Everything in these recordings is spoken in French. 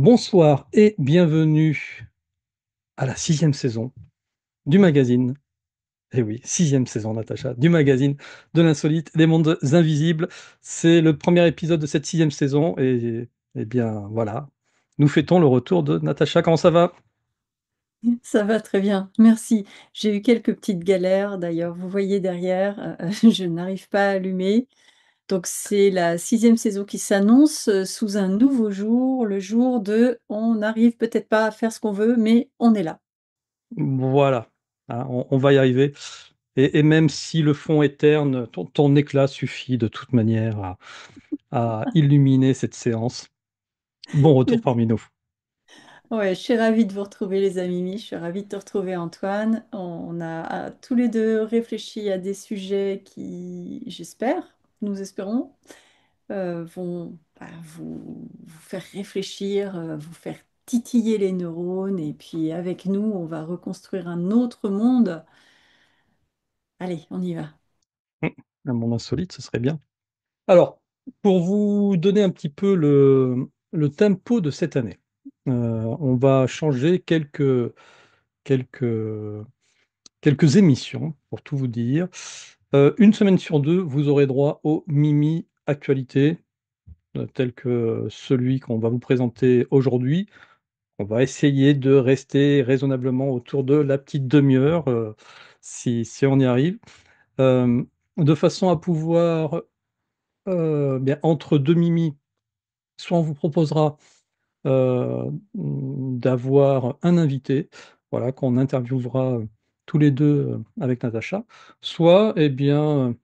Bonsoir et bienvenue à la sixième saison du magazine. Eh oui, sixième saison, Natacha, du magazine de l'insolite, des mondes invisibles. C'est le premier épisode de cette sixième saison et bien voilà, nous fêtons le retour de Natacha. Comment ça va? Ça va très bien, merci. J'ai eu quelques petites galères d'ailleurs, vous voyez derrière, je n'arrive pas à allumer. Donc c'est la sixième saison qui s'annonce, sous un nouveau jour, le jour de on n'arrive peut-être pas à faire ce qu'on veut, mais on est là. Voilà, hein, on va y arriver. Et même si le fond est terne, ton éclat suffit de toute manière à illuminer cette séance. Bon retour parmi nous. Ouais, je suis ravie de vous retrouver les amis, je suis ravie de te retrouver Antoine. On a tous les 2 réfléchi à des sujets qui, j'espère, nous espérons, vont vous faire réfléchir, vous faire titiller les neurones et puis avec nous, on va reconstruire un autre monde. Allez, on y va. Un monde insolite, ce serait bien. Alors, pour vous donner un petit peu le tempo de cette année, on va changer quelques, quelques émissions, pour tout vous dire. Une semaine sur deux, vous aurez droit au Mimi Actualité, tel que celui qu'on va vous présenter aujourd'hui. On va essayer de rester raisonnablement autour de la petite demi-heure, si on y arrive, euh, de façon à pouvoir, bien, entre deux Mimi, soit on vous proposera d'avoir un invité, voilà, qu'on interviewera tous les deux avec Natacha, soit, eh bien,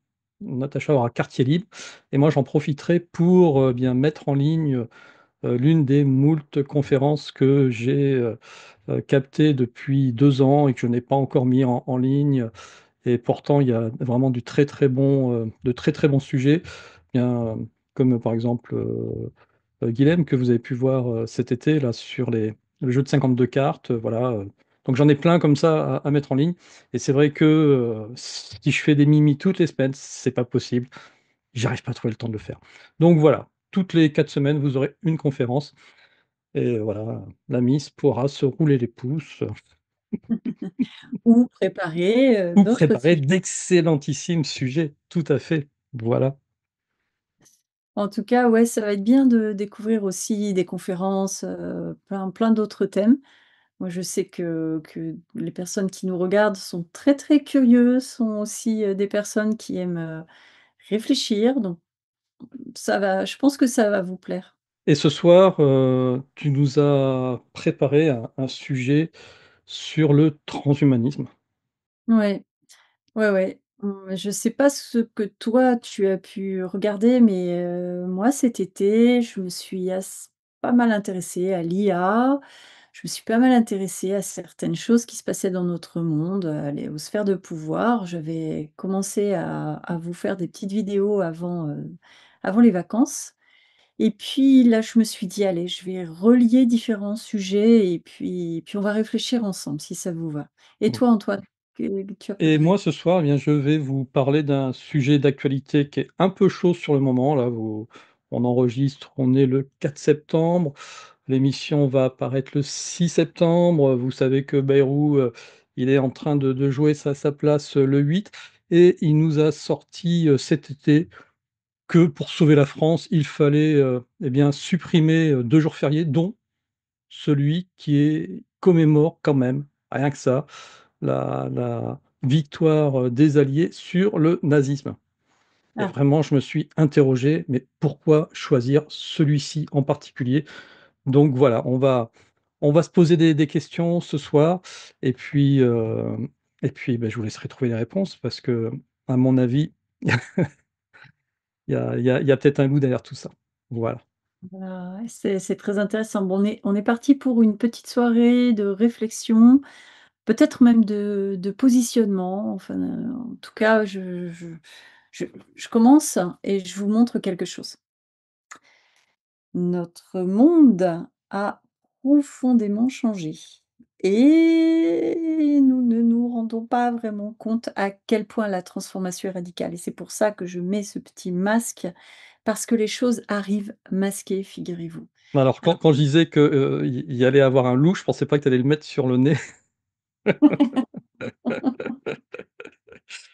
Natacha aura quartier libre, et moi j'en profiterai pour bien mettre en ligne l'une des moultes conférences que j'ai captées depuis 2 ans et que je n'ai pas encore mis en ligne. Et pourtant, il y a vraiment de très très bons sujets, bien, comme par exemple Guilhem, que vous avez pu voir cet été là, sur le jeu de 52 cartes. Voilà. Donc j'en ai plein comme ça à mettre en ligne. Et c'est vrai que si je fais des mimis toutes les semaines, c'est pas possible. J'arrive pas à trouver le temps de le faire. Donc voilà, toutes les 4 semaines, vous aurez une conférence. Et voilà, la Miss pourra se rouler les pouces Ou préparer ou d'autres préparer sujets. d'excellentissimes sujets. Tout à fait. Voilà. En tout cas, ouais, ça va être bien de découvrir aussi des conférences, plein d'autres thèmes. Moi, je sais que les personnes qui nous regardent sont très, très curieuses, sont aussi, des personnes qui aiment, réfléchir, donc ça va je pense que ça va vous plaire. Et ce soir, tu nous as préparé un sujet sur le transhumanisme. Ouais, ouais, ouais. Je sais pas ce que toi tu as pu regarder, mais moi cet été, je me suis pas mal intéressée à l'IA. Je me suis pas mal intéressée à certaines choses qui se passaient dans notre monde, aux sphères de pouvoir. J'avais commencé à vous faire des petites vidéos avant les vacances. Et puis là, je me suis dit: «Allez, je vais relier différents sujets et puis on va réfléchir ensemble si ça vous va». Et toi, Antoine, que tu as Et préparé? moi, ce soir, eh bien, je vais vous parler d'un sujet d'actualité qui est un peu chaud sur le moment. Là, on enregistre, on est le 4 septembre. L'émission va apparaître le 6 septembre. Vous savez que Bayrou, il est en train de jouer sa place le 8. Et il nous a sorti cet été que pour sauver la France, il fallait eh bien, supprimer 2 jours fériés, dont celui commémore quand même, rien que ça, la victoire des Alliés sur le nazisme. Et Ah, vraiment, je me suis interrogé, mais pourquoi choisir celui-ci en particulier? Donc voilà, on va se poser des questions ce soir, et puis ben, je vous laisserai trouver les réponses, parce que, à mon avis, il y a peut-être un loup derrière tout ça. Voilà. bah, ouais, c'est très intéressant. Bon, on est parti pour une petite soirée de réflexion, peut-être même de positionnement. Enfin, en tout cas, je je commence et je vous montre quelque chose. Notre monde a profondément changé et nous ne nous rendons pas vraiment compte à quel point la transformation est radicale et c'est pour ça que je mets ce petit masque parce que les choses arrivent masquées, figurez-vous. Alors quand Alors quand je disais que, il y allait avoir un loup, je pensais pas que tu allais le mettre sur le nez.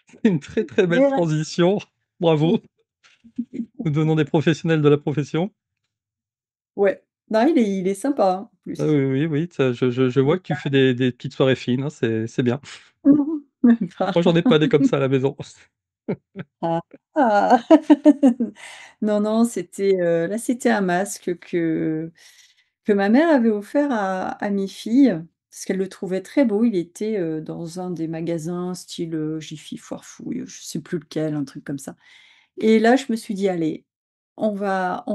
C'est une très, très belle J'ai transition. Bravo, nous devenons des professionnels de la profession. ouais, non, il est sympa, hein, en Ah plus. oui, oui, oui, ça je vois que tu fais des petites soirées fines, hein, c'est bien. Même pas. Moi, j'en ai pas des comme ça à la maison. Ah! Ah! Non, non, c'était, là, c'était un masque que ma mère avait offert à mes filles, parce qu'elle le trouvait très beau. Il était, dans un des magasins style, Jiffy, Foire-Fouille, je sais plus lequel, un truc comme ça. Et là, je me suis dit: «Allez, on va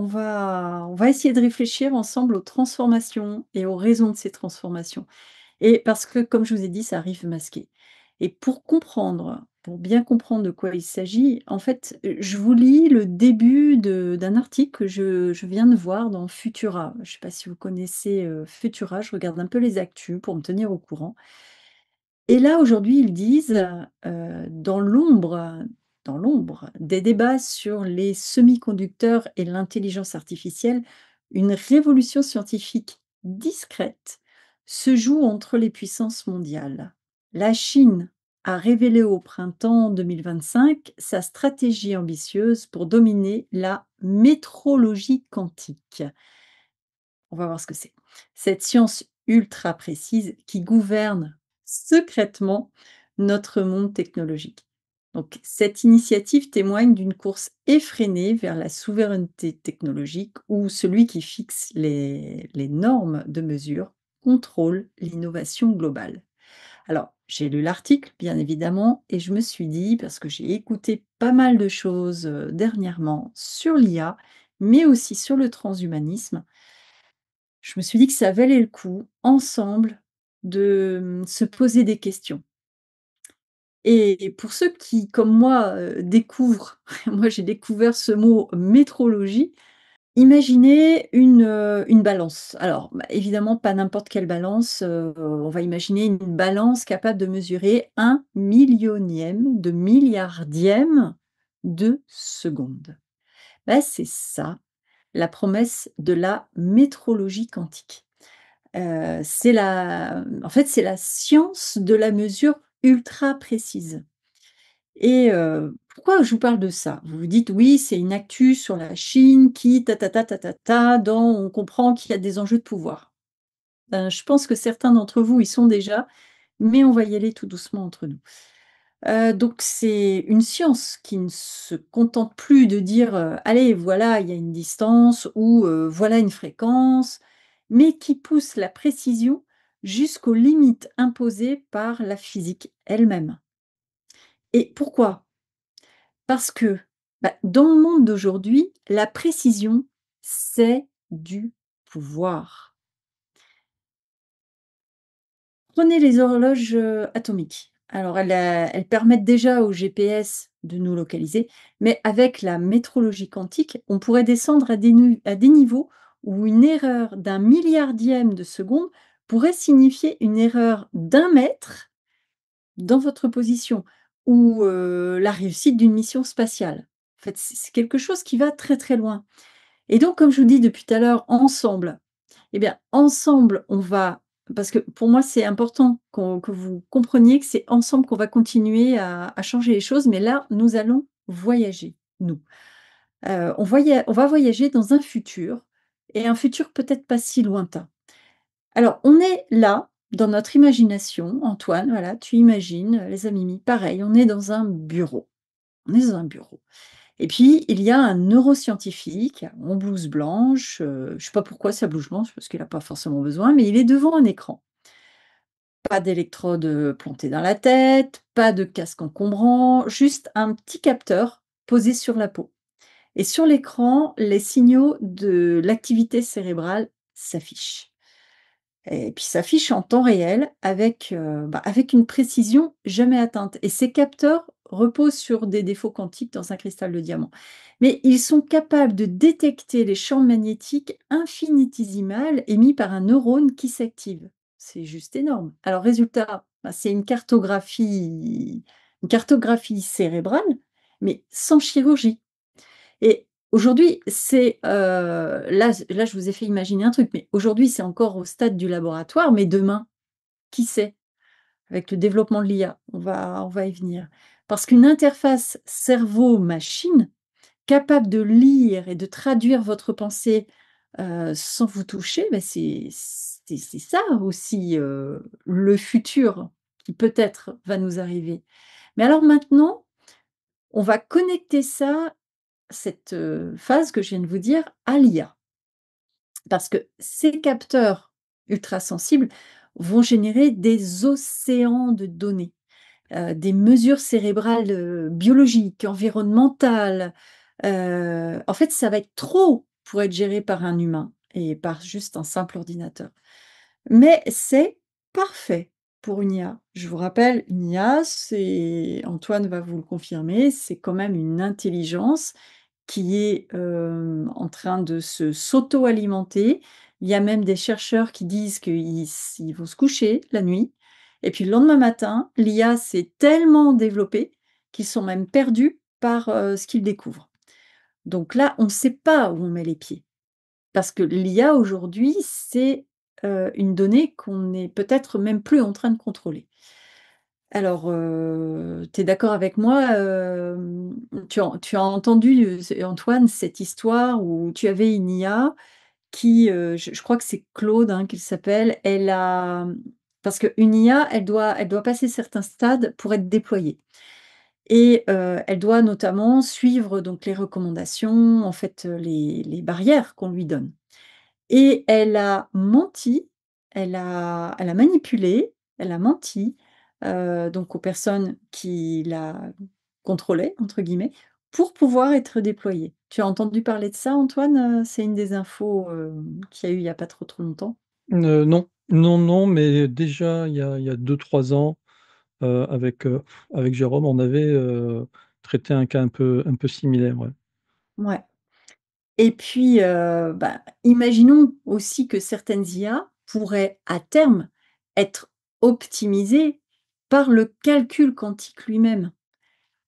essayer de réfléchir ensemble aux transformations et aux raisons de ces transformations». Et parce que, comme je vous ai dit, ça arrive masqué. Et pour comprendre, pour bien comprendre de quoi il s'agit, en fait, je vous lis le début d'un article que je viens de voir dans Futura. Je ne sais pas si vous connaissez, Futura, je regarde un peu les actus pour me tenir au courant. Et là, aujourd'hui, ils disent, dans l'ombre des débats sur les semi-conducteurs et l'intelligence artificielle, une révolution scientifique discrète se joue entre les puissances mondiales. La Chine a révélé au printemps 2025 sa stratégie ambitieuse pour dominer la métrologie quantique. On va voir ce que c'est. Cette science ultra précise qui gouverne secrètement notre monde technologique. Donc, cette initiative témoigne d'une course effrénée vers la souveraineté technologique où celui qui fixe les normes de mesure contrôle l'innovation globale. Alors, j'ai lu l'article, bien évidemment, et je me suis dit, parce que j'ai écouté pas mal de choses dernièrement sur l'IA, mais aussi sur le transhumanisme, je me suis dit que ça valait le coup, ensemble, de, se poser des questions. Et pour ceux qui, comme moi, découvrent moi j'ai découvert ce mot métrologie, imaginez une balance. Alors, bah, évidemment pas n'importe quelle balance, on va imaginer une balance capable de mesurer un millionième de milliardième de seconde. Bah, c'est ça, la promesse de la métrologie quantique. C'est la science de la mesure ultra précise. Et pourquoi je vous parle de ça? Vous vous dites: «Oui, c'est une actu sur la Chine qui ta ta ta ta ta ta, dans on comprend qu'il y a des enjeux de pouvoir». Je pense que certains d'entre vous y sont déjà, mais on va y aller tout doucement entre nous. Donc c'est une science qui ne se contente plus de dire, «Allez, voilà, il y a une distance» ou «Voilà une fréquence», mais qui pousse la précision jusqu'aux limites imposées par la physique elle-même. Et pourquoi? Parce que, bah, dans le monde d'aujourd'hui, la précision, c'est du pouvoir. Prenez les horloges, atomiques. Alors elles permettent déjà au GPS de nous localiser, mais avec la métrologie quantique, on pourrait descendre à des niveaux où une erreur d'un milliardième de seconde pourrait signifier une erreur d'un mètre dans votre position ou la réussite d'une mission spatiale. En fait, c'est quelque chose qui va très, très loin. Et donc comme je vous dis depuis tout à l'heure, ensemble, eh bien, ensemble, on va parce que pour moi, c'est important que vous compreniez que c'est ensemble qu'on va continuer à changer les choses, mais là, nous allons voyager, nous. On va voyager dans un futur et un futur peut-être pas si lointain. Alors, on est là, dans notre imagination, Antoine, voilà, tu imagines, les amis, pareil, on est dans un bureau. On est dans un bureau. Et puis, il y a un neuroscientifique en blouse blanche, je ne sais pas pourquoi sa blouse blanche, parce qu'il a pas forcément besoin, mais il est devant un écran. Pas d'électrode, plantée dans la tête, pas de casque encombrant, juste un petit capteur posé sur la peau. Et sur l'écran, les signaux de l'activité cérébrale s'affichent. Et puis s'affichent en temps réel avec, avec une précision jamais atteinte. Et ces capteurs reposent sur des défauts quantiques dans un cristal de diamant. Mais ils sont capables de détecter les champs magnétiques infinitésimales émis par un neurone qui s'active. C'est juste énorme. Alors résultat, bah, c'est une cartographie cérébrale, mais sans chirurgie. Et aujourd'hui, là, je vous ai fait imaginer un truc, mais aujourd'hui, c'est encore au stade du laboratoire, mais demain, qui sait? Avec le développement de l'IA, on va y venir. Parce qu'une interface cerveau-machine, capable de lire et de traduire votre pensée, sans vous toucher, bah, c'est ça aussi, le futur qui peut-être va nous arriver. Mais alors maintenant, on va connecter ça, cette, phase que je viens de vous dire, à l'IA. Parce que ces capteurs ultrasensibles vont générer des océans de données, des mesures cérébrales, biologiques, environnementales. En fait, ça va être trop pour être géré par un humain et par juste un simple ordinateur. Mais c'est parfait pour une IA. Je vous rappelle, une IA, c'est Antoine va vous le confirmer, c'est quand même une intelligence qui est, en train de s'auto-alimenter. Il y a même des chercheurs qui disent qu'ils vont se coucher la nuit et puis le lendemain matin, l'IA s'est tellement développée qu'ils sont même perdus par, ce qu'ils découvrent. Donc là, on ne sait pas où on met les pieds. Parce que l'IA aujourd'hui, c'est, une donnée qu'on n'est peut-être même plus en train de contrôler. Alors, tu es d'accord avec moi, tu as entendu, Antoine, cette histoire où tu avais une IA qui, je crois que c'est Claude, hein, qu'il s'appelle, parce qu'une IA, elle doit passer certains stades pour être déployée et elle doit notamment suivre donc les recommandations, en fait, les barrières qu'on lui donne. Et elle a menti, elle a manipulé, elle a menti, donc aux personnes qui la «contrôlaient» entre guillemets, pour pouvoir être déployée. Tu as entendu parler de ça, Antoine? C'est une des infos, qu'il y a eu il y a pas trop longtemps. Non, non, non, mais déjà il y a 2-3 ans, avec Jérôme, on avait, traité un cas un peu similaire, ouais. Ouais. Et puis, bah, imaginons aussi que certaines IA pourraient, à terme, être optimisées par le calcul quantique lui-même.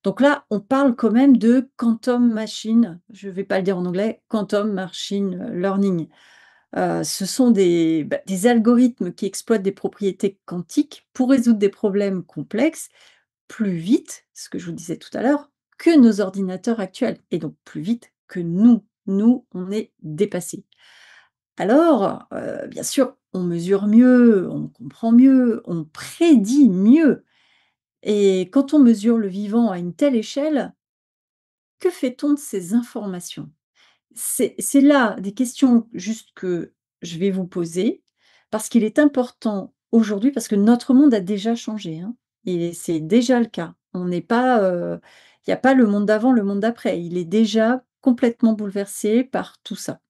Donc là, on parle quand même de quantum machine, je ne vais pas le dire en anglais, quantum machine learning. Ce sont des algorithmes qui exploitent des propriétés quantiques pour résoudre des problèmes complexes plus vite, ce que je vous disais tout à l'heure, que nos ordinateurs actuels et donc plus vite que nous. Nous, on est dépassés. Alors, bien sûr, on mesure mieux, on comprend mieux, on prédit mieux et quand on mesure le vivant à une telle échelle, que fait-on de ces informations? C'est là des questions juste que je vais vous poser, parce qu'il est important aujourd'hui, parce que notre monde a déjà changé, hein, et c'est déjà le cas. On n'est pas, il n'y a pas le monde d'avant, le monde d'après. Il est déjà complètement bouleversé par tout ça.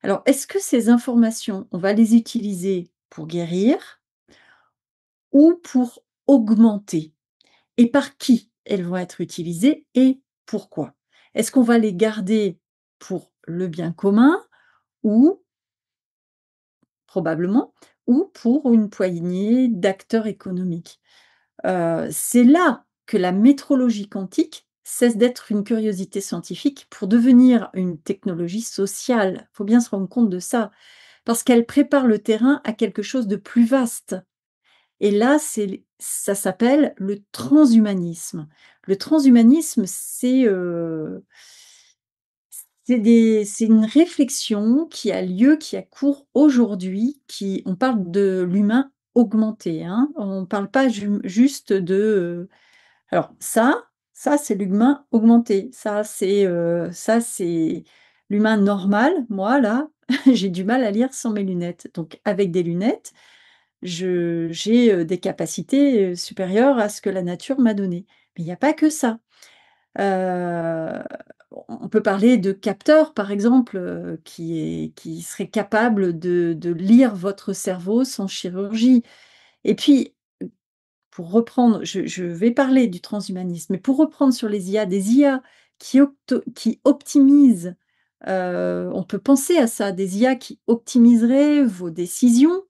Alors, est-ce que ces informations, on va les utiliser pour guérir ou pour augmenter? Et par qui elles vont être utilisées et pourquoi? Est-ce qu'on va les garder pour le bien commun ou probablement, ou pour une poignée d'acteurs économiques? C'est là que la métrologie quantique cesse d'être une curiosité scientifique pour devenir une technologie sociale. Il faut bien se rendre compte de ça, parce qu'elle prépare le terrain à quelque chose de plus vaste. Et là, ça s'appelle le transhumanisme. Le transhumanisme, c'est une réflexion qui a lieu, qui a cours aujourd'hui, on parle de l'humain augmenté, hein. On ne parle pas juste de, alors ça c'est l'humain augmenté. Ça c'est l'humain normal. Moi là, j'ai du mal à lire sans mes lunettes. Donc avec des lunettes, j'ai, des capacités, supérieures à ce que la nature m'a donné. Mais il n'y a pas que ça. Heu, on peut parler de capteurs, par exemple, qui seraient capables de lire votre cerveau sans chirurgie. Et puis, pour reprendre, je vais parler du transhumanisme, mais pour reprendre sur les IA, des IA qui optimisent, on peut penser à ça, des IA qui optimiseraient vos décisions,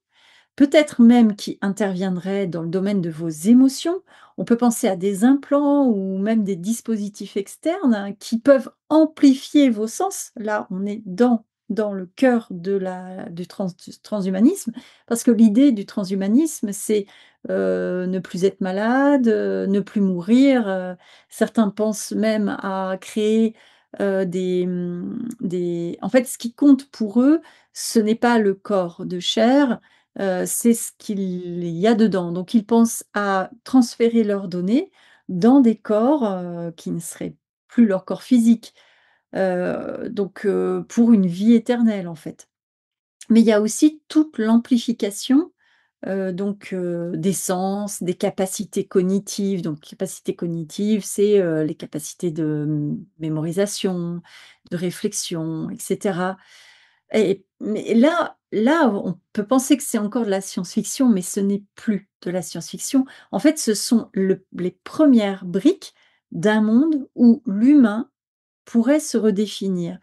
peut-être même qui interviendraient dans le domaine de vos émotions. On peut penser à des implants ou même des dispositifs externes qui peuvent amplifier vos sens. Là, on est dans le cœur de du transhumanisme, parce que l'idée du transhumanisme, c'est ne plus être malade, ne plus mourir. Certains pensent même à créer En fait, ce qui compte pour eux, ce n'est pas le corps de chair, c'est ce qu'il y a dedans. Donc ils pensent à transférer leurs données dans des corps, qui ne seraient plus leur corps physique, pour une vie éternelle, en fait. Mais il y a aussi toute l'amplification, des sens, des capacités cognitives. Donc capacités cognitives, c'est, les capacités de, mémorisation, de réflexion et cetera. Mais là, on peut penser que c'est encore de la science-fiction, mais ce n'est plus de la science-fiction. En fait, ce sont les premières briques d'un monde où l'humain pourrait se redéfinir.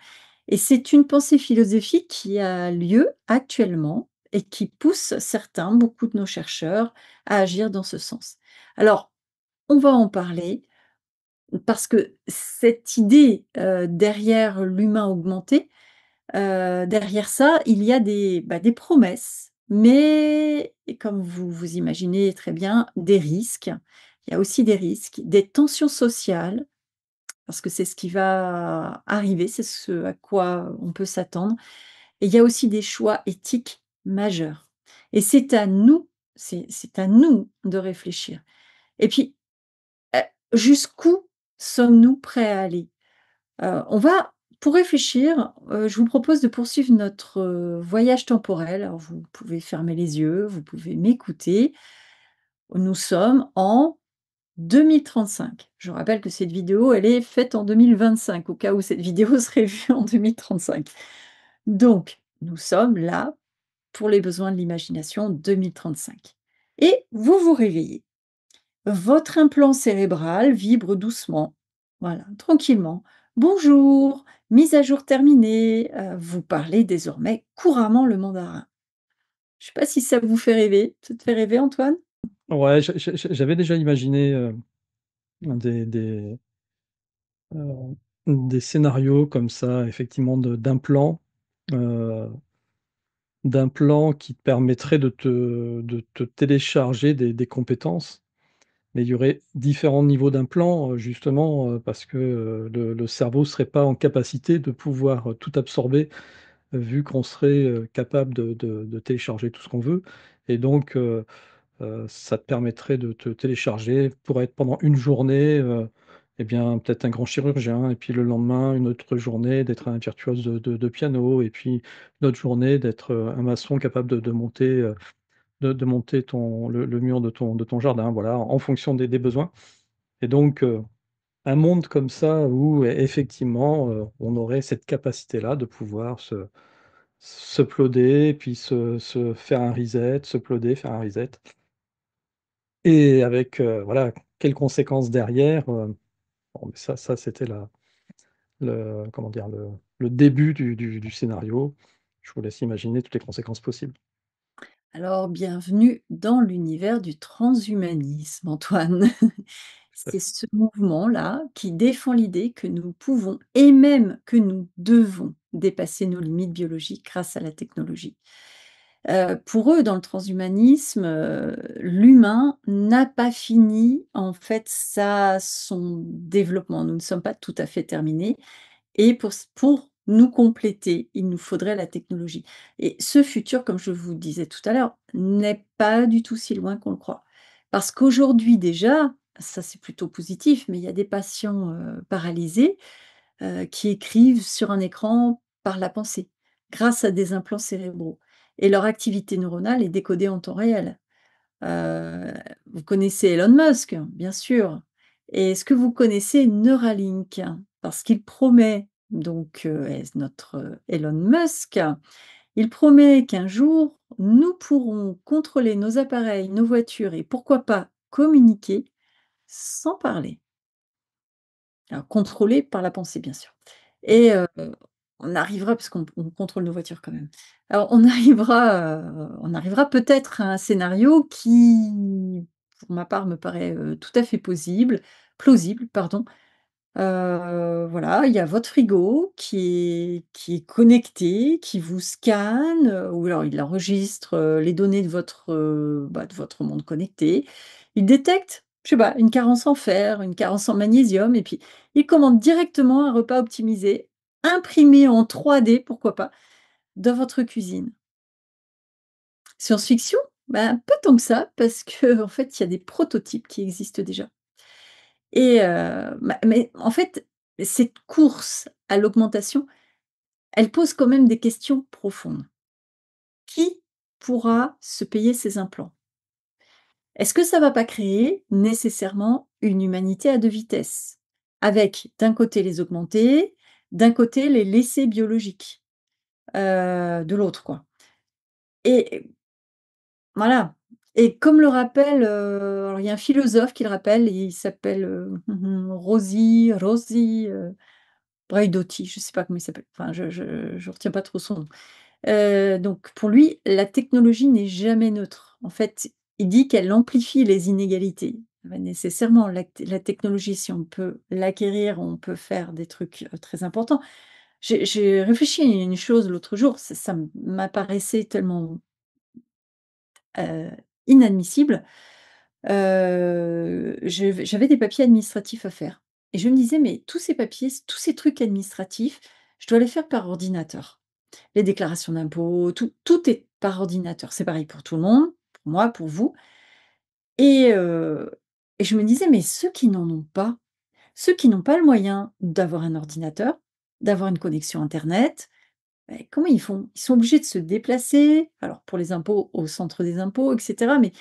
Et c'est une pensée philosophique qui a lieu actuellement et qui pousse certains, beaucoup de nos chercheurs, à agir dans ce sens. Alors, on va en parler parce que cette idée, derrière l'humain augmenté, derrière ça, il y a des promesses, mais et comme vous imaginez très bien, des risques. Il y a aussi des risques, des tensions sociales, parce que c'est ce qui va arriver, c'est ce à quoi on peut s'attendre, et il y a aussi des choix éthiques majeurs, et c'est à nous de réfléchir, et puis, heu, jusqu'où sommes-nous prêts à aller? On va pour réfléchir, je vous propose de poursuivre notre, voyage temporel. Alors vous pouvez fermer les yeux, vous pouvez m'écouter. Nous sommes en 2035. Je rappelle que cette vidéo, elle est faite en 2025, au cas où cette vidéo serait vue en 2035. Donc, nous sommes là, pour les besoins de l'imagination, 2035. Et vous vous réveillez. Votre implant cérébral vibre doucement, voilà, tranquillement. «Bonjour, mise à jour terminée», vous parlez désormais couramment le mandarin. Je ne sais pas si ça vous fait rêver? Ça te fait rêver, Antoine? Ouais, j'avais déjà imaginé, des, des scénarios comme ça, effectivement, heu, d'implants qui te permettraient de te télécharger des compétences. Mais il y aurait différents niveaux d'implants, justement, parce que, le cerveau serait pas en capacité de pouvoir, tout absorber, vu qu'on serait, capable de télécharger tout ce qu'on veut, et donc ça te permettrait de te télécharger pour être pendant une journée, et bien, peut-être un grand chirurgien, et puis le lendemain, une autre journée d'être un virtuose de piano, et puis une autre journée d'être, un maçon capable de monter, de monter le mur de ton jardin, voilà, en fonction des besoins, et donc un monde comme ça où effectivement, on aurait cette capacité-là de pouvoir s'uploader, puis se faire un reset, s'uploader, faire un reset. Et avec, voilà, quelles conséquences derrière, bon, mais ça c'était le comment dire? Le début du scénario. Je vous laisse imaginer toutes les conséquences possibles. Alors, bienvenue dans l'univers du transhumanisme, Antoine. Tout à C'est fait. ce mouvement-là qui défend l'idée que nous pouvons et même que nous devons dépasser nos limites biologiques grâce à la technologie. Pour eux, dans le transhumanisme, l'humain n'a pas fini, en fait, sa son développement. Nous ne sommes pas tout à fait terminés, et pour nous compléter, il nous faudrait la technologie, et ce futur, comme je vous le disais tout à l'heure, n'est pas du tout si loin qu'on le croit. Parce qu'aujourd'hui déjà, ça c'est plutôt positif, mais il y a des patients, paralysés, qui écrivent sur un écran par la pensée, grâce à des implants cérébraux, et leur activité neuronale est décodée en temps réel. Heu, vous connaissez Elon Musk, bien sûr. Et est-ce que vous connaissez Neuralink? Parce qu'il promet notre, Elon Musk, il promet qu'un jour, nous pourrons contrôler nos appareils, nos voitures et pourquoi pas communiquer sans parler. Alors contrôler par la pensée, bien sûr, et on arrivera parce qu'on contrôle nos voitures quand même. Alors on arrivera peut-être à un scénario qui, pour ma part, me paraît, tout à fait plausible, pardon. Voilà, il y a votre frigo qui est connecté, qui vous scanne, ou alors il enregistre, les données de votre monde connecté. Il détecte, je sais pas, une carence en fer, une carence en magnésium et puis il commande directement un repas optimisé, imprimé en 3D, pourquoi pas, dans votre cuisine. Science-fiction? Ben, pas tant que ça parce qu'en fait, il y a des prototypes qui existent déjà. Et mais en fait, cette course à l'augmentation, elle pose quand même des questions profondes. Qui pourra se payer ces implants? Est-ce que ça va pas créer nécessairement une humanité à 2 vitesses? Avec d'un côté les augmentés, d'un côté les laissés biologiques, de l'autre quoi. Et voilà, et comme le rappelle, alors il y a un philosophe qui le rappelle, il s'appelle, Rosi Braidotti, je ne sais pas comment il s'appelle, enfin je retiens pas trop son nom. Donc pour lui, la technologie n'est jamais neutre. En fait, il dit qu'elle amplifie les inégalités. Bah, nécessairement, la technologie, si on peut l'acquérir, on peut faire des trucs, très importants. J'ai réfléchi à une chose l'autre jour, ça m'apparaissait tellement, heu, inadmissible. J'avais des papiers administratifs à faire et je me disais: «Mais tous ces papiers, tous ces trucs administratifs, je dois les faire par ordinateur». Les déclarations d'impôts, tout est par ordinateur. C'est pareil pour tout le monde, pour moi, pour vous et et je me disais: «Mais ceux qui n'ont pas le moyen d'avoir un ordinateur, d'avoir une connexion internet, beh, comment ils font?» Ils sont obligés de se déplacer, alors pour les impôts, au centre des impôts et cetera, mais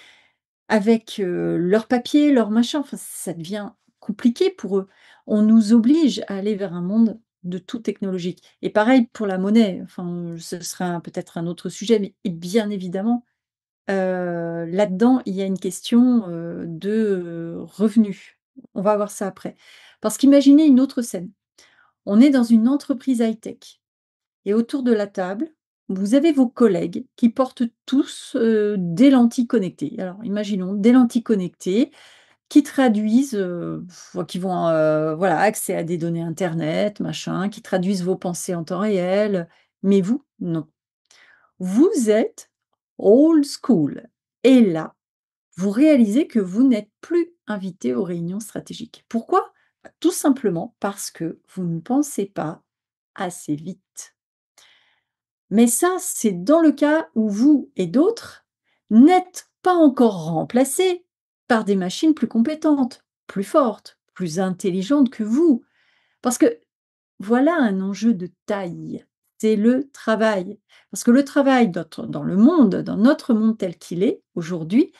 avec, leurs papiers, leurs machins, enfin, ça devient compliqué pour eux. On nous oblige à aller vers un monde de tout technologique et pareil pour la monnaie, enfin, ce sera peut-être un autre sujet, mais et bien évidemment, là-dedans, il y a une question, de, revenus. On va voir ça après. Parce qu'imaginez une autre scène. On est dans une entreprise high-tech et autour de la table, vous avez vos collègues qui portent tous, des lentilles connectées. Alors imaginons des lentilles connectées qui traduisent, qui vont, voilà, accès à des données internet, machin, qui traduisent vos pensées en temps réel. Mais vous, non. Vous êtes old school et là, vous réalisez que vous n'êtes plus invité aux réunions stratégiques. Pourquoi? Bah, tout simplement parce que vous ne pensez pas assez vite. Mais ça, c'est dans le cas où vous et d'autres n'êtes pas encore remplacés par des machines plus compétentes, plus fortes, plus intelligentes que vous. Parce que voilà un enjeu de taille, c'est le travail. Parce que le travail dans le monde, dans notre monde tel qu'il est aujourd'hui,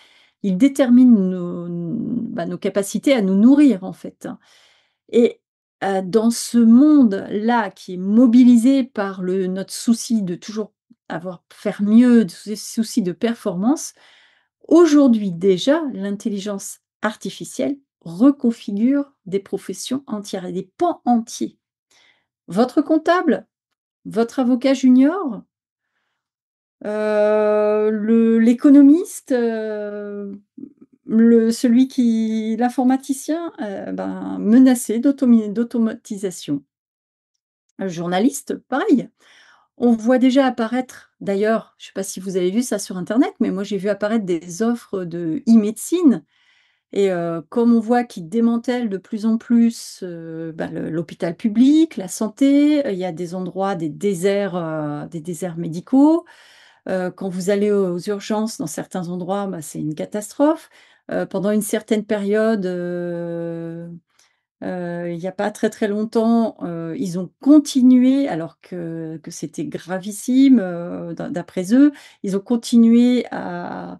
il détermine nos capacités à nous nourrir en fait, hein. Et dans ce monde-là qui est mobilisé par notre souci de toujours faire mieux, de ce souci de performance, aujourd'hui déjà, l'intelligence artificielle reconfigure des professions entières et des pans entiers. Votre comptable, votre avocat junior, l'économiste, l'informaticien, ben, menacé d'automatisation. Journaliste, pareil. On voit déjà apparaître d'ailleurs, je ne sais pas si vous avez vu ça sur internet, mais moi j'ai vu apparaître des offres de e-médecine et comme on voit qu'ils démantèlent de plus en plus, bah, l'hôpital public, la santé, il y a des endroits, des déserts médicaux. Quand vous allez aux urgences dans certains endroits, bah, c'est une catastrophe. Pendant une certaine période, il y a pas très, très longtemps, ils ont continué alors que c'était gravissime, d'après eux, ils ont continué à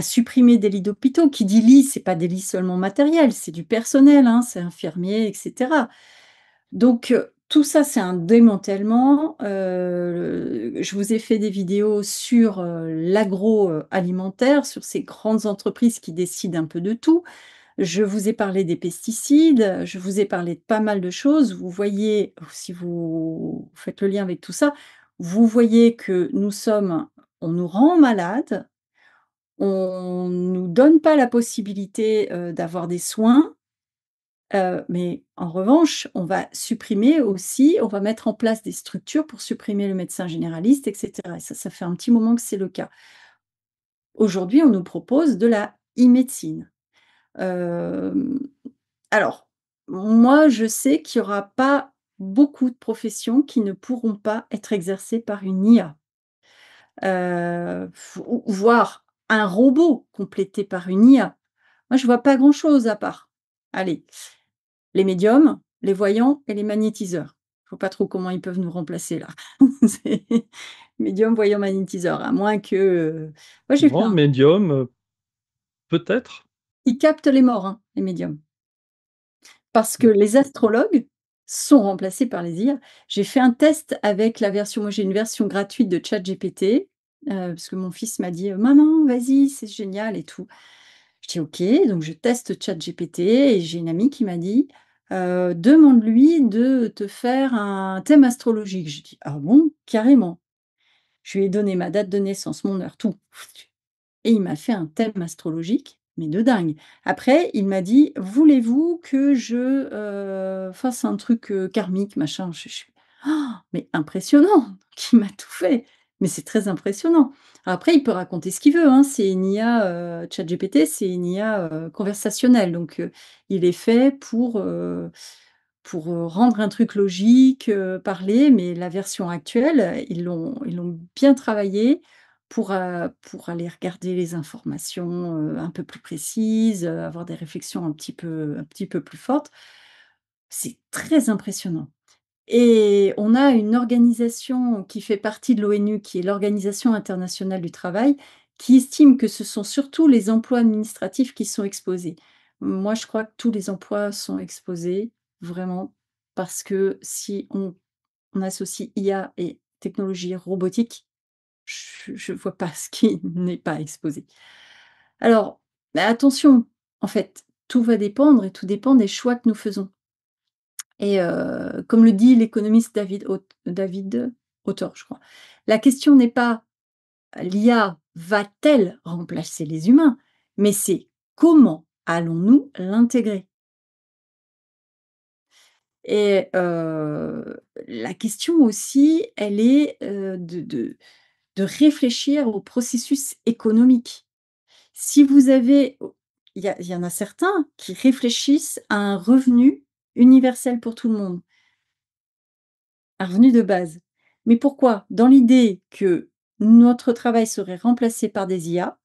supprimer des lits d'hôpitaux. Qui dit lit, c'est pas des lits seulement matériels, c'est du personnel, hein, c'est infirmier et cetera. Donc tout ça, c'est un démantèlement. Je vous ai fait des vidéos sur, l'agroalimentaire, sur ces grandes entreprises qui décident un peu de tout. Je vous ai parlé des pesticides, je vous ai parlé de pas mal de choses. Vous voyez, si vous faites le lien avec tout ça, vous voyez que on nous rend malades, on nous donne pas la possibilité, d'avoir des soins, mais en revanche, on va mettre en place des structures pour supprimer le médecin généraliste et cetera et ça fait un petit moment que c'est le cas. Aujourd'hui, on nous propose de la e-médecine. Hem, alors, moi, je sais qu'il y aura pas beaucoup de professions qui ne pourront pas être exercées par une IA. Ou voire un robot complété par une IA. Moi, je vois pas grand-chose à part, allez, les médiums, les voyants et les magnétiseurs. Je vois pas trop comment ils peuvent nous remplacer là. C'est médium, voyant, magnétiseur, à moins que, moi j'ai fait Bon, un médium, peut-être. ils captent les morts, hein, les médiums. Parce que les astrologues sont remplacés par les IA. J'ai fait un test avec la version moi j'ai une version gratuite de ChatGPT, parce que mon fils m'a dit: «Maman, vas-y, c'est génial et tout». Je dis: «OK», donc je teste ChatGPT et j'ai une amie qui m'a dit: «Demande-lui de te faire un thème astrologique». Je dis: «Ah bon? Carrément». Je lui ai donné ma date de naissance, mon heure, tout. Et il m'a fait un thème astrologique, mais de dingue. Après, il m'a dit: «Voulez-vous que je, fasse un truc, karmique, machin?» Je suis mais impressionnant! Qui m'a tout fait. Mais c'est très impressionnant. Après, il peut raconter ce qu'il veut, hein, c'est une IA, ChatGPT, c'est une IA, conversationnelle, donc il est fait pour, rendre un truc logique, parler, mais la version actuelle, ils l'ont bien travaillé pour aller regarder les informations, un peu plus précises, avoir des réflexions un petit peu plus fortes. C'est très impressionnant et on a une organisation qui fait partie de l'ONU, qui est l'Organisation internationale du travail, qui estime que ce sont surtout les emplois administratifs qui sont exposés. Moi, je crois que tous les emplois sont exposés, vraiment, parce que si on associe IA et technologie robotique, je vois pas ce qui n'est pas exposé. Alors, mais attention, en fait, tout va dépendre et tout dépend des choix que nous faisons et comme le dit l'économiste David Autor, je crois. La question n'est pas: «L'IA va-t-elle remplacer les humains?» mais c'est: «Comment allons-nous l'intégrer?» et la question aussi, elle est, de réfléchir au processus économique. Si vous avez il y en a certains qui réfléchissent à un revenu universel pour tout le monde, un revenu de base. Mais pourquoi? Dans l'idée que notre travail serait remplacé par des IA,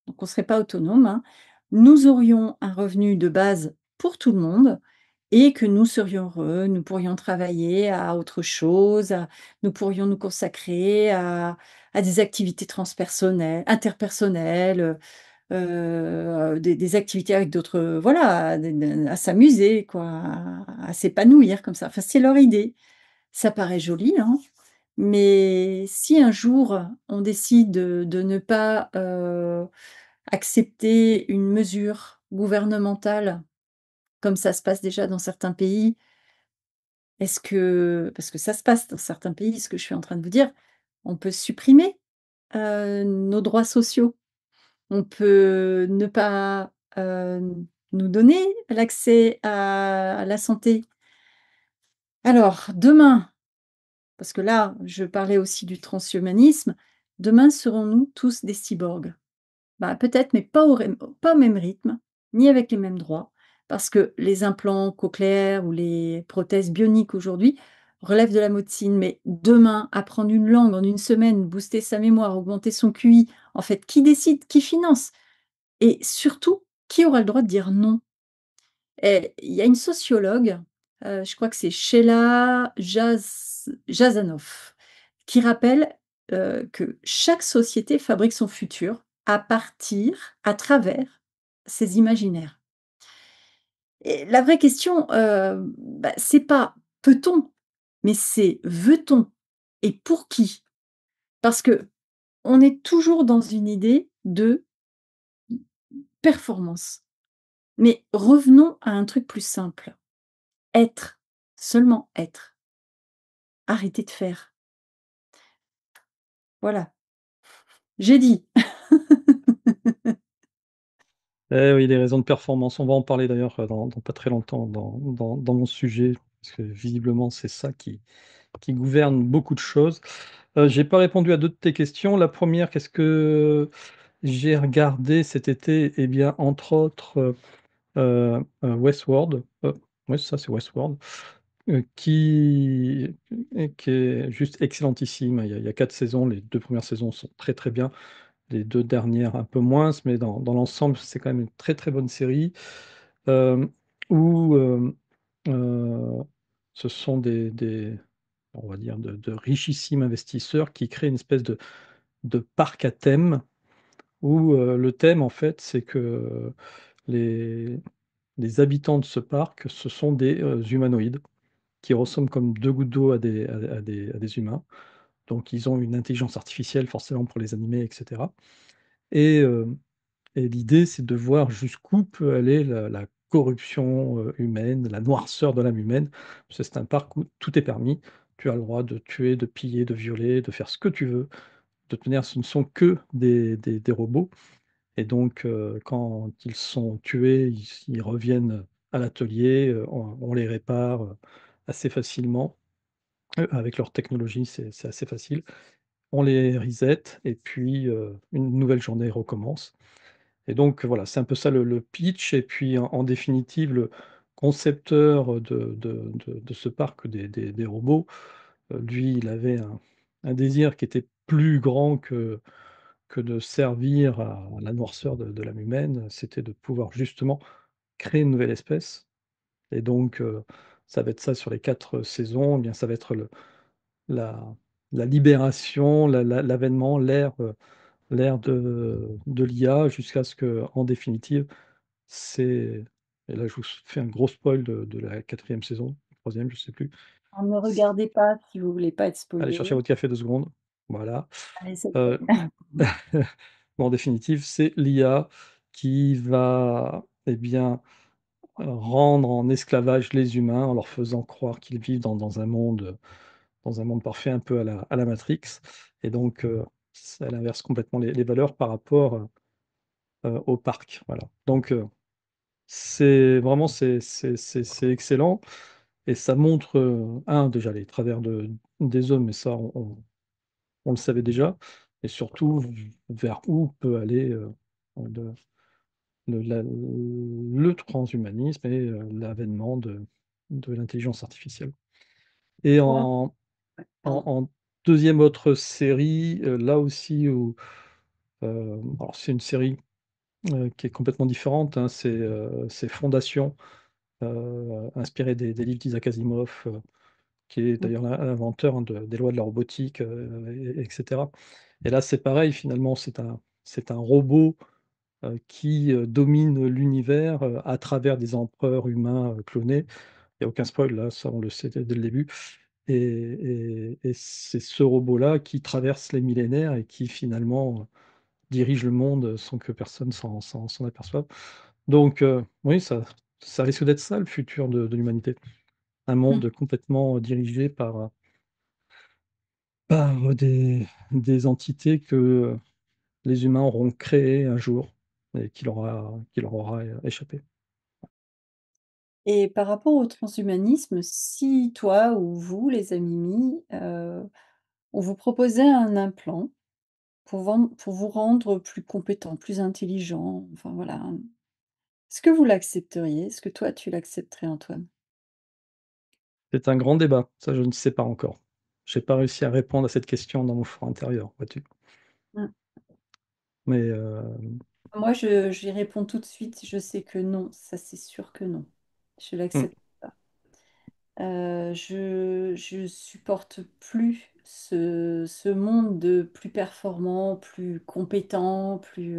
donc on ne serait pas autonome, hein. Nous aurions un revenu de base pour tout le monde et que nous serions heureux, nous pourrions travailler à autre chose, nous pourrions nous consacrer à des activités transpersonnelles interpersonnelles, des activités avec d'autres, voilà, à s'amuser quoi, à s'épanouir comme ça. Enfin, c'est leur idée. Ça paraît joli, hein, mais si un jour on décide de ne pas, accepter une mesure gouvernementale, comme ça se passe déjà dans certains pays, est-ce que parce que ça se passe dans certains pays, ce que je suis en train de vous dire, on peut supprimer, nos droits sociaux. On peut ne pas, nous donner l'accès à la santé. Alors demain, parce que là, je parlais aussi du transhumanisme, demain serons-nous tous des cyborgs? Bah, peut-être, mais pas au même rythme, ni avec les mêmes droits, parce que les implants cochléaires ou les prothèses bioniques aujourd'hui relèvent de la médecine. Mais demain, apprendre une langue en une semaine, booster sa mémoire, augmenter son QI, en fait, qui décide? Qui finance? Et surtout, qui aura le droit de dire non? Et il y a une sociologue, je crois que c'est Sheila Jasanoff, qui rappelle, que chaque société fabrique son futur à travers ses imaginaires. Et la vraie question, bah, c'est pas peut-on, mais c'est veut-on et pour qui? Parce que on est toujours dans une idée de performance. Mais revenons à un truc plus simple. Être, seulement être. Arrêter de faire. Voilà, j'ai dit. Eh oui, les raisons de performance, on va en parler d'ailleurs, dans pas très longtemps dans mon sujet, parce que visiblement c'est ça qui gouverne beaucoup de choses. J'ai pas répondu à 2 de tes questions. La première, qu'est-ce que j'ai regardé cet été? Eh bien, entre autres, Westworld, ouais, c'est ça, c'est Westworld, qui est juste excellentissime. Il y a 4 saisons, les 2 premières saisons sont très, très bien, les 2 dernières un peu moins, mais dans l'ensemble, c'est quand même une très, très bonne série, hem, où, heu, ce sont des on va dire de richissimes investisseurs qui créent une espèce de parc à thème où, le thème en fait, c'est que les les habitants de ce parc, ce sont des, humanoïdes qui ressemblent comme 2 gouttes d'eau à des humains. Donc ils ont une intelligence artificielle forcément pour les animer et cetera et et l'idée, c'est de voir jusqu'où peut aller la corruption, humaine, la noirceur de l'âme humaine. Parce que c'est un parc où tout est permis. Tu as le droit de tuer, de piller, de violer, de faire ce que tu veux. De toute manière, ce ne sont que des robots et donc quand ils sont tués, ils reviennent à l'atelier, on les répare, assez facilement. Avec leur technologie, c'est assez facile. On les reset et puis, une nouvelle journée recommence. Et donc voilà, c'est un peu ça le pitch et puis en définitive, le concepteur de ce parc des robots, lui, il avait un désir qui était plus grand que de servir à la noirceur de l'âme humaine, c'était de pouvoir justement créer une nouvelle espèce et donc ça va être ça sur les 4 saisons, eh bien ça va être la la libération, l'avènement, l'ère de l'IA jusqu'à ce qu'en définitive, c'est et là, je vous fais un gros spoil de la 4e saison, 3e, je sais plus. Ne me C regardez pas si vous voulez pas être Allez chercher spoilé. votre café 2 secondes. Voilà. Allez, c'est Heu, fait. en définitive, c'est l'IA qui va, eh bien, rendre en esclavage les humains en leur faisant croire qu'ils vivent dans un monde parfait, un peu à la Matrix et donc ça inverse complètement les valeurs par rapport, au parc, voilà. Donc c'est vraiment c'est excellent et ça montre, déjà les travers des hommes, mais ça on le savait déjà et surtout vers où peut aller, le le transhumanisme et l'avènement de l'intelligence artificielle et Moi pardon. en 2e autre série, là aussi où, alors c'est une série, qui est complètement différente, hein, c'est Fondation, inspiré des livres d'Isaac Asimov, qui est Mmh. d'ailleurs l'inventeur, hein, des lois de la robotique, et et là, c'est pareil finalement, c'est un robot, qui, domine l'univers, à travers des empereurs humains, clonés. Il y a aucun spoil là, ça on le sait dès le début et c'est ce robot-là qui traverse les millénaires et qui finalement, dirige le monde, sans que personne s'en aperçoive. Donc oui, ça risque d'être ça le futur de l'humanité. Un Mmh. monde complètement dirigé par des entités que les humains auront créées un jour et qui leur aura échappé. Et par rapport au transhumanisme, si toi ou vous, les amis, on vous proposait un implant pour vous rendre plus compétent, plus intelligent, enfin voilà, est-ce que vous l'accepteriez? Est-ce que toi, tu l'accepterais, Antoine? C'est un grand débat, ça je ne sais pas encore. J'ai pas réussi à répondre à cette question dans mon fort intérieur, vois-tu? Mmh. Mais Moi, je j'y réponds tout de suite, je sais que non, ça c'est sûr que non. Je mmh, l'accepte pas. Je supporte plus ce monde de plus performant, plus compétent, plus,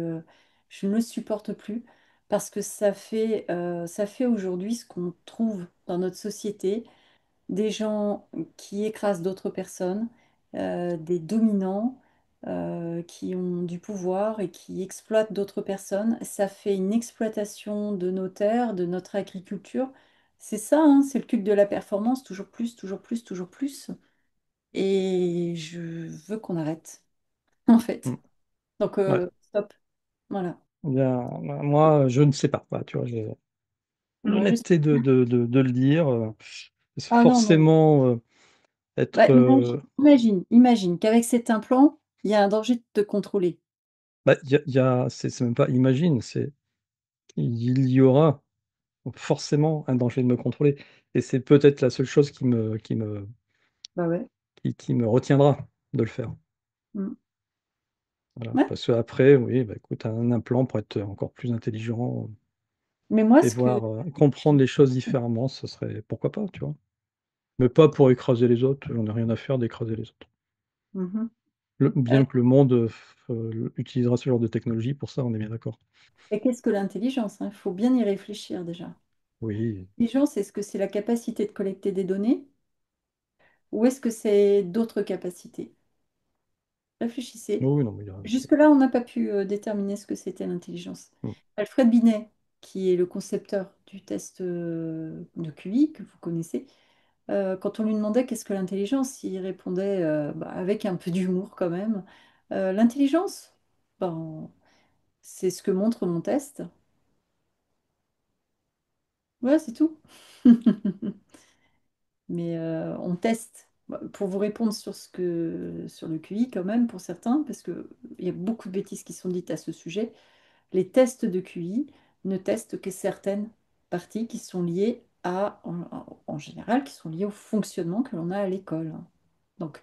je ne le supporte plus parce que ça fait aujourd'hui ce qu'on trouve dans notre société, des gens qui écrasent d'autres personnes, des dominants, qui ont du pouvoir et qui exploitent d'autres personnes. Ça fait une exploitation de nos terres, de notre agriculture. C'est ça, hein, c'est le culte de la performance, toujours plus, toujours plus, toujours plus. Et je veux qu'on arrête, en fait. Mmh. Donc, Ouais. stop. Voilà. Bien, moi, je ne sais pas. Voilà, tu vois, j'ai Moi, je sais. l'honnêteté de le dire. Ah non, mais Forcément, bah, être, imagine qu'avec cet implant, il y a un danger de te contrôler. bah, il y a c'est même pas imagine, c'est il y aura forcément un danger de me contrôler et c'est peut-être la seule chose Bah ouais. qui me retiendra de le faire. Mm. Voilà, Ouais. parce qu'après, oui, bah, écoute, un implant pour être encore plus intelligent Mais moi, et ce que... voir, comprendre les choses différemment, ce serait pourquoi pas, tu vois? Mais pas pour écraser les autres, j'en ai rien à faire d'écraser les autres. Mhm. Bien que le monde, utilisera ce genre de technologie pour ça, on est bien d'accord. Et qu'est-ce que l'intelligence, hein? Il faut bien y réfléchir déjà. Oui, L'intelligence, est-ce que c'est la capacité de collecter des données ou est-ce que c'est d'autres capacités? Réfléchissez. oui, non, mais il y a c'est Jusque-là, on n'a pas pu déterminer ce que c'était l'intelligence. mmh, Alfred Binet, qui est le concepteur du test de QI que vous connaissez, quand on lui demandait qu'est-ce que l'intelligence, il répondait bah, avec un peu d'humour quand même. L'intelligence, ben, c'est ce que montre mon test. Voilà, c'est tout. Mais on teste. Bah, pour vous répondre sur le QI quand même, pour certains, parce qu'il y a beaucoup de bêtises qui sont dites à ce sujet, les tests de QI ne testent que certaines parties qui sont liées en général, qui sont liées au fonctionnement que l'on a à l'école. Donc,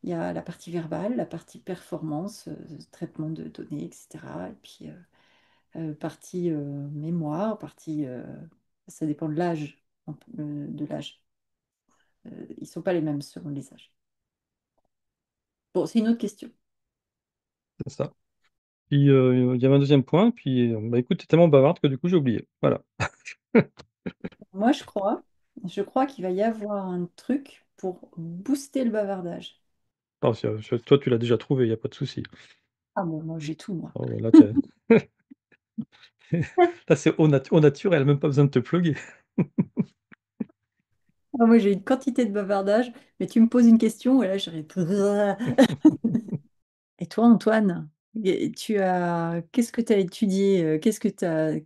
il y a la partie verbale, la partie performance, traitement de données, etc. Et puis, partie mémoire, ça dépend de l'âge, de l'âge. Ils ne sont pas les mêmes selon les âges. Bon, c'est une autre question. c'est ça. Puis, il y avait un deuxième point, puis, bah, écoute, tu es tellement bavarde que du coup, j'ai oublié. Voilà. Moi, je crois qu'il va y avoir un truc pour booster le bavardage. Parce que toi, tu l'as déjà trouvé, il y a pas de souci. Ah bon, moi j'ai tout, moi. Oh là, tu là, c'est au naturel, même pas besoin de te plugger. Ah, moi j'ai une quantité de bavardage, mais tu me poses une question et là j'aurais... Et toi, Antoine, qu'est-ce que tu as étudié?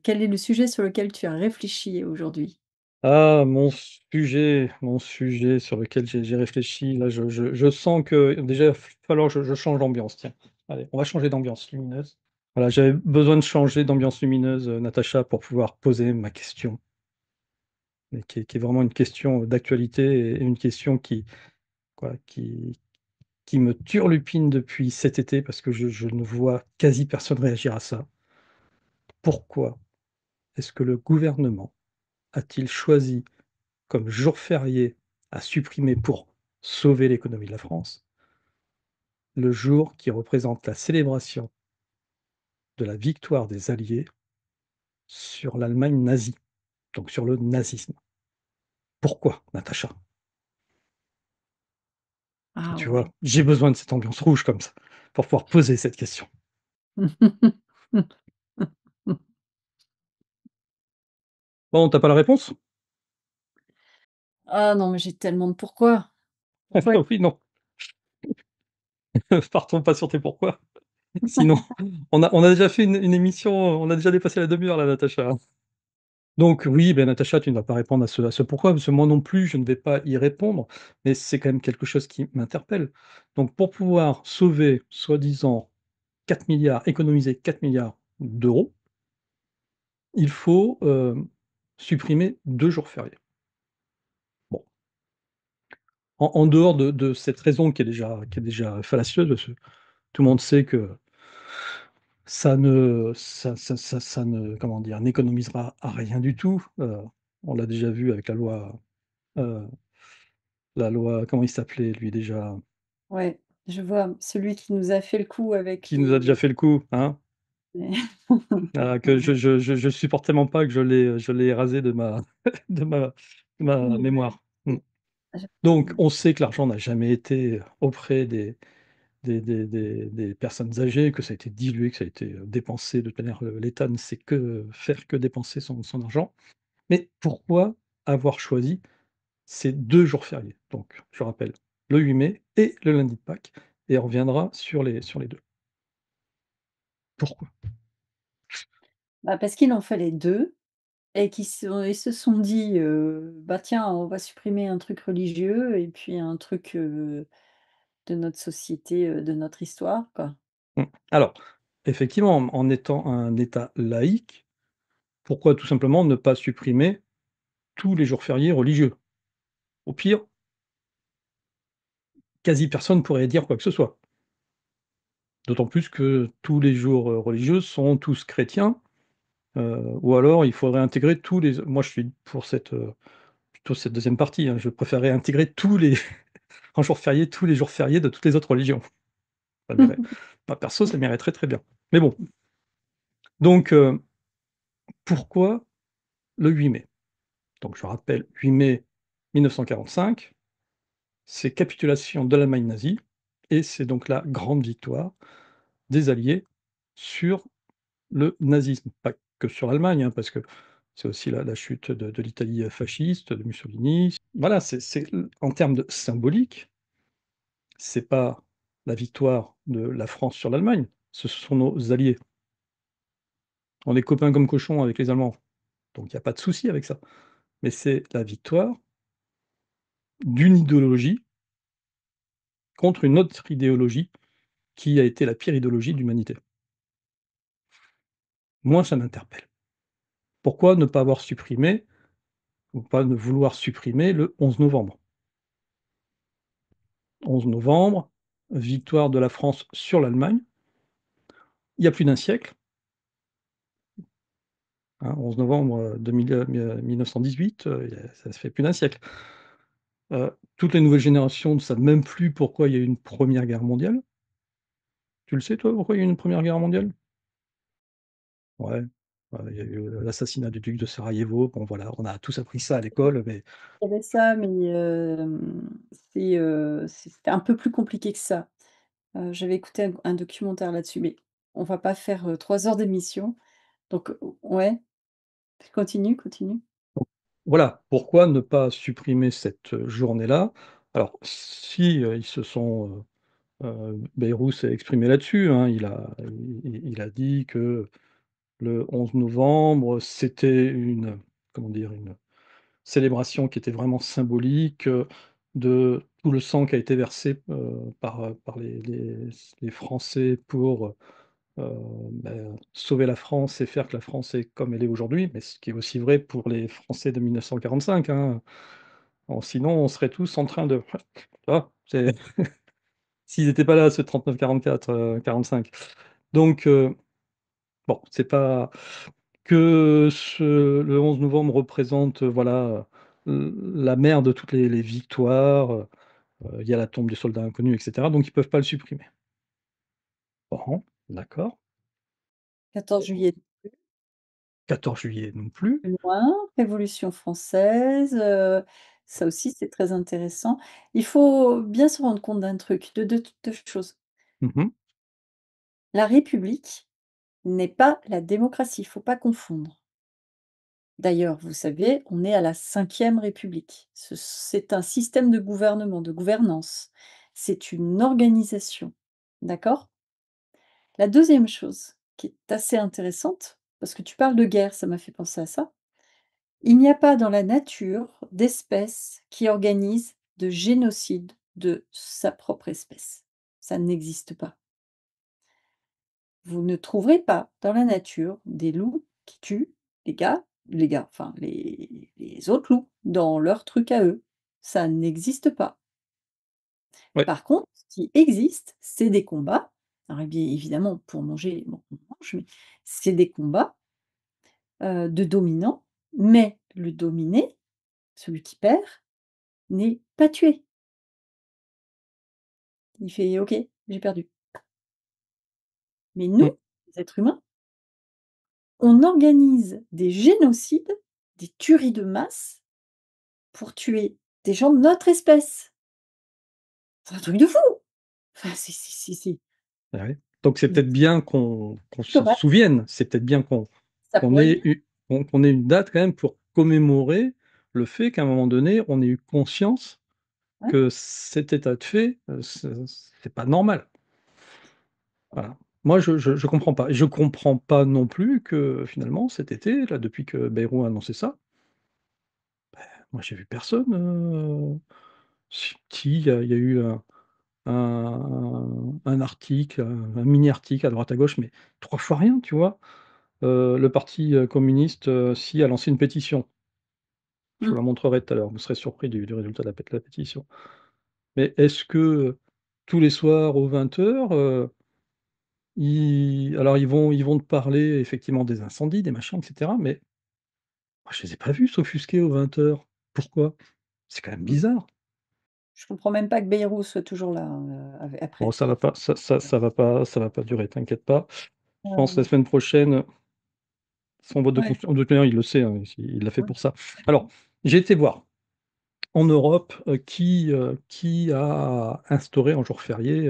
Quel est le sujet sur lequel tu as réfléchi aujourd'hui? Ah, mon sujet sur lequel j'ai réfléchi, là, je sens que déjà, il va falloir que je change d'ambiance, tiens. Allez, on va changer d'ambiance lumineuse. Voilà, j'avais besoin de changer d'ambiance lumineuse, Natacha, pour pouvoir poser ma question, mais qui est vraiment une question d'actualité et une question quoi, qui me turlupine depuis cet été parce que je ne vois quasi personne réagir à ça. Pourquoi est-ce que le gouvernement a-t-il choisi comme jour férié à supprimer pour sauver l'économie de la France, le jour qui représente la célébration de la victoire des Alliés sur l'Allemagne nazie, donc sur le nazisme? Pourquoi, Natacha? Ah Tu vois, ouais. j'ai besoin de cette ambiance rouge comme ça pour pouvoir poser cette question. Bon, t'as pas la réponse? Ah non, mais j'ai tellement de pourquoi. Pourquoi? Oui, non, partons pas sur tes pourquoi. Sinon, on a déjà fait une émission, on a déjà dépassé la demi-heure là, Natacha. Donc oui, ben Natacha, tu ne vas pas répondre à ce pourquoi, parce que moi non plus, je ne vais pas y répondre, mais c'est quand même quelque chose qui m'interpelle. Donc pour pouvoir sauver, soi-disant, 4 milliards, économiser 4 milliards d'euros, il faut, supprimer 2 jours fériés. Bon, en dehors de cette raison qui est déjà fallacieuse, parce que tout le monde sait que ça ne comment dire? N'économisera à rien du tout, on l'a déjà vu avec heu la loi, comment il s'appelait lui déjà? Ouais, je vois celui qui nous a fait le coup avec Qui nous a déjà fait le coup, hein? Que je supporte tellement pas que je l'ai rasé de ma de ma mémoire. Mmh. Donc on sait que l'argent n'a jamais été auprès des personnes âgées, que ça a été dilué, que ça a été, dépensé de toute manière, l'État ne sait que faire que dépenser son argent. Mais pourquoi avoir choisi ces 2 jours fériés? Donc je rappelle, le 8 mai et le lundi de Pâques et on reviendra sur les 2. Pourquoi? Bah, parce qu'il en fallait 2 et ils se sont dit, «Bah, tiens, on va supprimer un truc religieux et puis un truc, de notre société, de notre histoire, quoi». Mmh. Alors, effectivement, en étant un État laïque, pourquoi tout simplement ne pas supprimer tous les jours fériés religieux? Au pire, quasi personne pourrait dire quoi que ce soit. D'autant plus que tous les jours, religieux sont tous chrétiens, ou alors il faudrait intégrer tous les moi je suis pour cette, plutôt cette deuxième partie, hein. Je préférerais intégrer tous les en jours fériés, tous les jours fériés de toutes les autres religions. Ça m'irait moi perso, ça m'irait très, très bien. Mais bon, donc pourquoi le 8 mai? Donc je rappelle, 8 mai 1945, c'est capitulation de l'Allemagne nazie et c'est donc la grande victoire des Alliés sur le nazisme. Pas que sur l'Allemagne, hein, parce que c'est aussi la chute de l'Italie, fasciste, de Mussolini. Voilà, c'est en termes de symbolique, c'est pas la victoire de la France sur l'Allemagne, ce sont nos alliés. On est copains comme cochons avec les Allemands, donc il y a pas de souci avec ça. Mais c'est la victoire d'une idéologie contre une autre idéologie qui a été la pire idéologie de l'humanité. Moi, ça m'interpelle. Pourquoi ne pas avoir supprimé ou pas ne vouloir supprimer le 11 novembre? 11 novembre, victoire de la France sur l'Allemagne, il y a plus d'un siècle, hein, 11 novembre, 1918, il y a ça fait plus d'un siècle. Toutes les nouvelles générations ne savent même plus pourquoi il y a eu une première guerre mondiale. Tu le sais toi, pourquoi il y a eu une première guerre mondiale? Ouais, il y a eu l'assassinat du duc de Sarajevo, bon voilà, on a tous appris ça à l'école, mais Il y avait ça, mais c'était un peu plus compliqué que ça. J'avais écouté un documentaire là-dessus, mais on va pas faire, 3 heures d'émission, donc ouais, continue, continue. voilà, pourquoi ne pas supprimer cette, journée-là? Alors si, ils se sont, Bayrou s'est exprimé là-dessus, hein. Il a dit que le 11 novembre, c'était une, comment dire? Une célébration qui était vraiment symbolique, de tout le sang qui a été versé, par les Français pour, bah, sauver la France et faire que la France est comme elle est aujourd'hui, mais ce qui est aussi vrai pour les Français de 1945, hein. Sinon on serait tous en train de tu vois? C'est s'ils étaient pas là, ceux de 39-44, 45. Donc bon, c'est pas que le 11 novembre représente, voilà, la mère de toutes les victoires, il y a la tombe des soldats inconnus et cetera, donc ils peuvent pas le supprimer. Bon, d'accord. 14 juillet, 14 juillet non plus. plus loin, Révolution française, ça aussi c'est très intéressant. Il faut bien se rendre compte d'un truc, de 2 choses. Mmh. La République n'est pas la démocratie, il faut pas confondre. D'ailleurs, vous savez, on est à la 5e République. C'est un système de gouvernement, de gouvernance. C'est une organisation. D'accord? La deuxième chose qui est assez intéressante, parce que tu parles de guerre, ça m'a fait penser à ça. Il n'y a pas dans la nature d'espèce qui organise de génocide de sa propre espèce. Ça n'existe pas. Vous ne trouverez pas dans la nature des loups qui tuent enfin les autres loups dans leur truc à eux. Ça n'existe pas. Ouais, Par contre, ce qui existe, c'est des combats. Alors et bien évidemment, pour manger, bon, on mange, mais c'est des combats, de dominants, mais le dominé, celui qui perd, n'est pas tué. Il fait: «OK, j'ai perdu». Mais mmh, nous, les êtres humains, on organise des génocides, des tueries de masse pour tuer des gens de notre espèce. C'est un truc de fou! Enfin, si. Ah ouais. Donc c'est Vous peut-être êtes bien qu'on s'en psychopathe, souvienne. C'est peut-être bien ça qu'on pourrait être ait bien. qu'on ait une date quand même pour commémorer le fait qu'à un moment donné, on ait eu conscience Ouais. que cet état de fait, c'est pas normal. Voilà. Moi, je comprends pas et je comprends pas non plus que finalement cet été, là, depuis que Bayrou a annoncé ça, moi j'ai vu personne, si, il y a eu un article, un mini article à droite à gauche, mais 3 fois rien, tu vois? Le parti, communiste, si, a lancé une pétition. Je vous Mmh. la montrerai tout à l'heure, vous serez surpris du résultat de la pétition. Mais est-ce que, tous les soirs aux 20:00, ils vont te parler effectivement des incendies, des machins et cetera, mais moi je les ai pas vus s'offusquer aux 20:00. Pourquoi? C'est quand même Mmh. bizarre. Je comprends même pas que Bayrou soit toujours là, ave Bon, après ça tout. va pas ça va pas durer, t'inquiète pas. Je pense la Hem, semaine prochaine, son vote de ouais. conscience de toute manière, il le sait, hein, il l'a fait pour ça. Alors, j'ai été voir en Europe, qui a instauré en jour férié,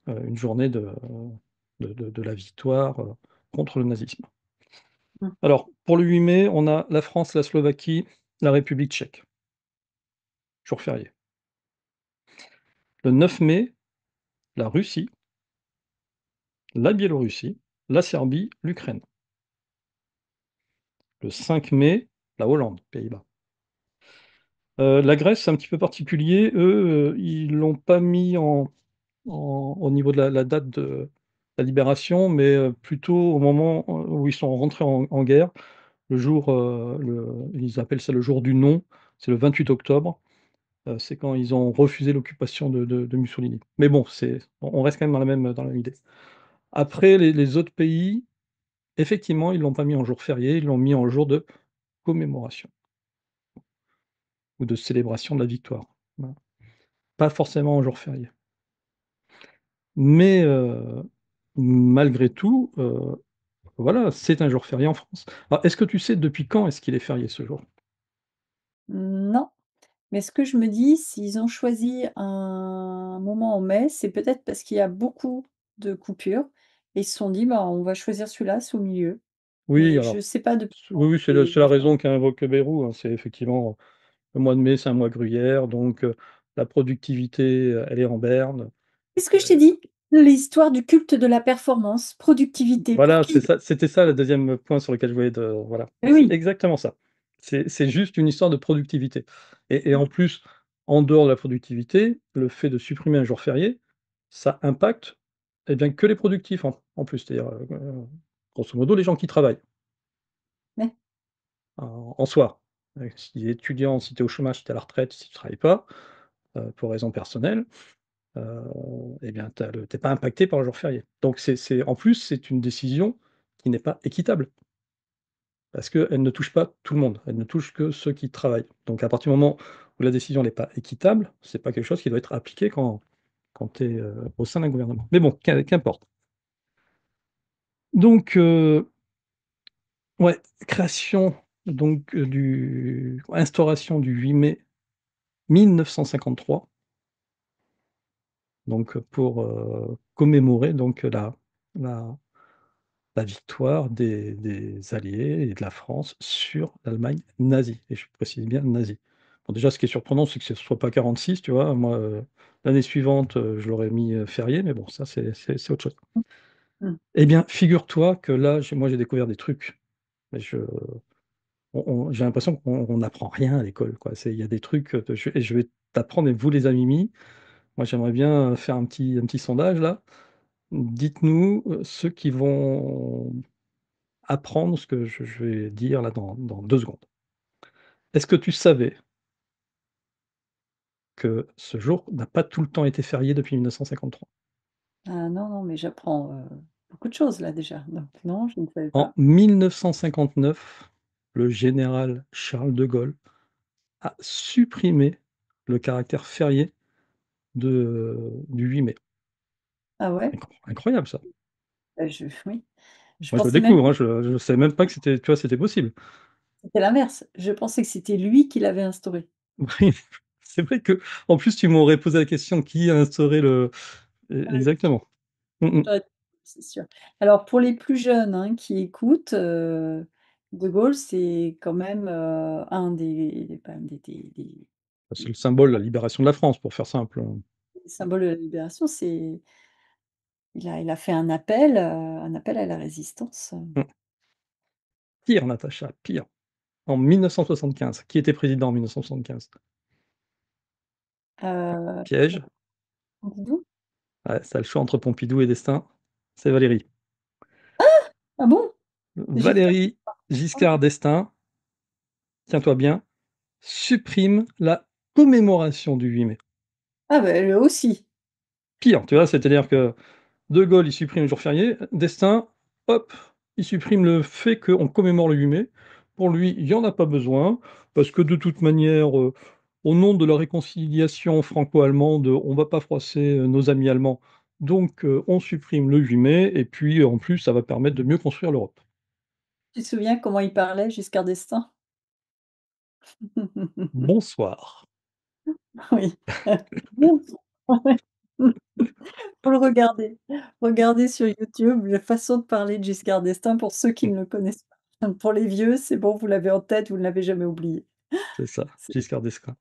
une journée de la victoire, contre le nazisme. Mmh. Alors, pour le 8 mai, on a la France, la Slovaquie, la République tchèque, jour férié. Le 9 mai, la Russie, la Biélorussie, la Serbie, l'Ukraine. Le 5 mai, la Hollande, Pays-Bas. La Grèce, c'est un petit peu particulier. Eux, ils l'ont pas mis au niveau de la date de la libération, mais plutôt au moment, où ils sont rentrés en guerre. Le jour, ils appellent ça le jour du non, c'est le 28 octobre. C'est quand ils ont refusé l'occupation de Mussolini. Mais bon, on reste quand même dans la même idée. Après les autres pays, effectivement, ils l'ont pas mis en jour férié, ils l'ont mis en jour de commémoration ou de célébration de la victoire. Voilà. Pas forcément en jour férié. Mais malgré tout, voilà, c'est un jour férié en France. Alors, est-ce que tu sais depuis quand est-ce qu'il est férié ce jour? Non, mais ce que je me dis, s'ils ont choisi un moment en mai, c'est peut-être parce qu'il y a beaucoup de coupures et ils se sont dit: «Bah, on va choisir celui-là, c'est au milieu». Oui, Mais je alors, sais pas depuis oui, quand oui, c'est il la est férié. raison qu'a invoqué Bayrou, hein. C'est effectivement le mois de mai, c'est un mois gruyère, donc la productivité, elle est en berne. Qu'est-ce que je t'ai dit? L'histoire du culte de la performance, productivité, pour Voilà, c'est qui? ça, c'était ça le deuxième point sur lequel je voulais te voilà, Eh c'est oui. exactement ça. C'est juste une histoire de productivité et en plus, en dehors de la productivité, le fait de supprimer un jour férié, ça impacte, eh bien, que les productifs en plus. C'est-à-dire, grosso modo, les gens qui travaillent Ouais. en soi. Si tu es étudiant, si tu es au chômage, si tu es à la retraite, si tu travailles pas, pour raisons personnelles, heu et bien, tu es pas impacté par le jour férié. Donc c'est en plus, c'est une décision qui n'est pas équitable. Parce qu'elle ne touche pas tout le monde, elle ne touche que ceux qui travaillent. Donc à partir du moment où la décision n'est pas équitable, c'est pas quelque chose qui doit être appliqué quand tu es, au sein d'un gouvernement. Mais bon, qu'importe. Donc ouais, création donc du instauration du 8 mai 1953, donc pour, commémorer donc la la victoire des Alliés et de la France sur l'Allemagne nazie et je précise bien nazie. Bon déjà ce qui est surprenant, c'est que ce soit pas 46, tu vois? Moi, l'année suivante, je l'aurais mis, férié, mais bon ça c'est autre chose. Mmh. Eh bien, figure-toi que là, j'ai découvert des trucs, mais j'ai l'impression qu'on n'apprend rien à l'école, quoi. Il y a des trucs, je vais t'apprendre et vous les amis moi j'aimerais bien, faire un petit sondage là. Dites-nous, ceux qui vont apprendre ce que je vais dire là dans 2 secondes. Est-ce que tu savais que ce jour n'a pas tout le temps été férié depuis 1953? Ah non, non, mais j'apprends, beaucoup de choses là déjà, donc non, je ne savais En pas. 1959, le général Charles de Gaulle a supprimé le caractère férié du 8 mai. Ah ouais? Incroyable ça. Oui, je Moi je le pensais même découvre, hein, je savais même pas que c'était tu vois, c'était possible. que c'était l'inverse. Je pensais que c'était lui qui l'avait instauré. Oui, c'est vrai que en plus tu m'aurais posé la question: «Qui a instauré exactement. Mmh mh. Ouais, c'est sûr. Alors pour les plus jeunes, hein, qui écoutent, De Gaulle, c'est quand même, un C'est le symbole de la libération de la France, pour faire simple, des symboles de la libération. C'est il a fait un appel à la résistance. Mmh. Pire Natacha, pire. En 1975, qui était président en 1975? Heu, Piège, Pompidou? ouais, tu as le choix entre Pompidou et d'Estaing, c'est Valéry. Ah bon? Giscard Valéry d'Estaing? Giscard d'Estaing, tiens-toi bien, supprime la commémoration du 8 mai. Ah bah, eux aussi. Pire, tu vois? C'est-à-dire que De Gaulle, il supprime le jour férié, d'Estaing, hop, il supprime le fait qu'on commémore le 8 mai. Pour lui, il y en a pas besoin, parce que de toute manière, au nom de la réconciliation franco-allemande, on va pas froisser, nos amis allemands, donc on supprime le 8 mai et puis, en plus, ça va permettre de mieux construire l'Europe. Tu te souviens comment il parlait, Giscard d'Estaing? Bonsoir. Oui. Bon. Ouais. Faut le regarder. Regardez sur YouTube la façon de parler de Giscard d'Estaing pour ceux qui Mmh, ne le connaissent pas. Pour les vieux, c'est bon, vous l'avez en tête, vous ne l'avez jamais oublié. c'est ça, C'est Giscard d'Estaing.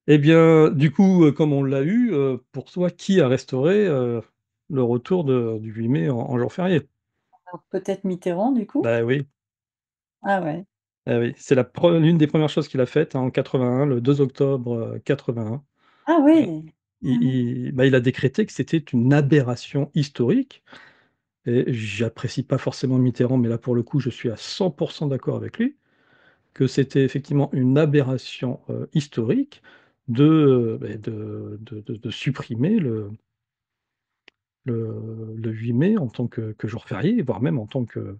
Eh bien, du coup, comme on l'a eu, pour toi, qui a restauré, le retour du 8 mai en jour férié? alors peut-être Mitterrand du coup? Bah oui. Ah ouais. Ah oui, c'est l'une des premières choses qu'il a faites, hein, en 81, le 2 octobre, 81. Ah Heu, ouais! Carrément. il a décrété que c'était une aberration historique et j'apprécie pas forcément Mitterrand, mais là, pour le coup, je suis à 100 d'accord avec lui, que c'était effectivement une aberration, historique de, de supprimer le 8 mai en tant que jour férié, voire même en tant que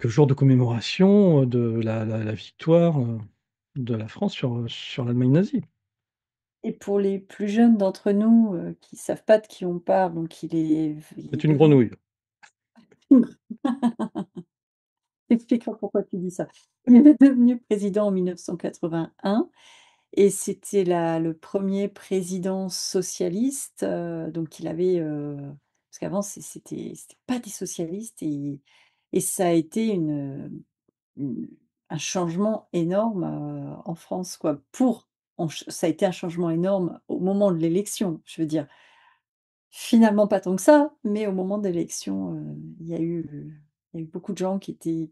jour de commémoration, de la victoire, de la France sur l'Allemagne nazie. Et pour les plus jeunes d'entre nous, qui savent pas de qui on parle, donc il est C'est une devenu grenouille. t'expliqueras pourquoi tu dis ça. Il est devenu président en 1981 et c'était le premier président socialiste, donc il avait, parce qu'avant c'était pas des socialistes et ça a été une un changement énorme, en France quoi. Ça a été un changement énorme au moment de l'élection, je veux dire. Finalement pas tant que ça, mais au moment de l'élection, il y a eu beaucoup de gens qui étaient,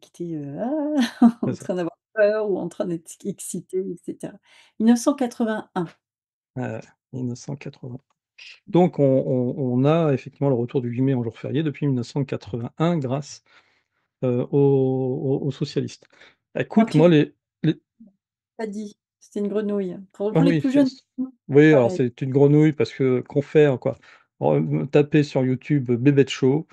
«Ah!» C'est en ça. train d'avoir peur ou en train d'être excités et cetera. 1981. Ouais, ouais, 1980. Donc on a effectivement le retour du 8 mai en jour férié depuis 1981 grâce, aux socialistes. Alors Écoute, tu moi l'as les pas dit, c'était une grenouille. Pour ah les oui, plus jeunes, oui, alors pareil. c'est une grenouille parce que confère quoi. Tapez sur YouTube, Bébête Show,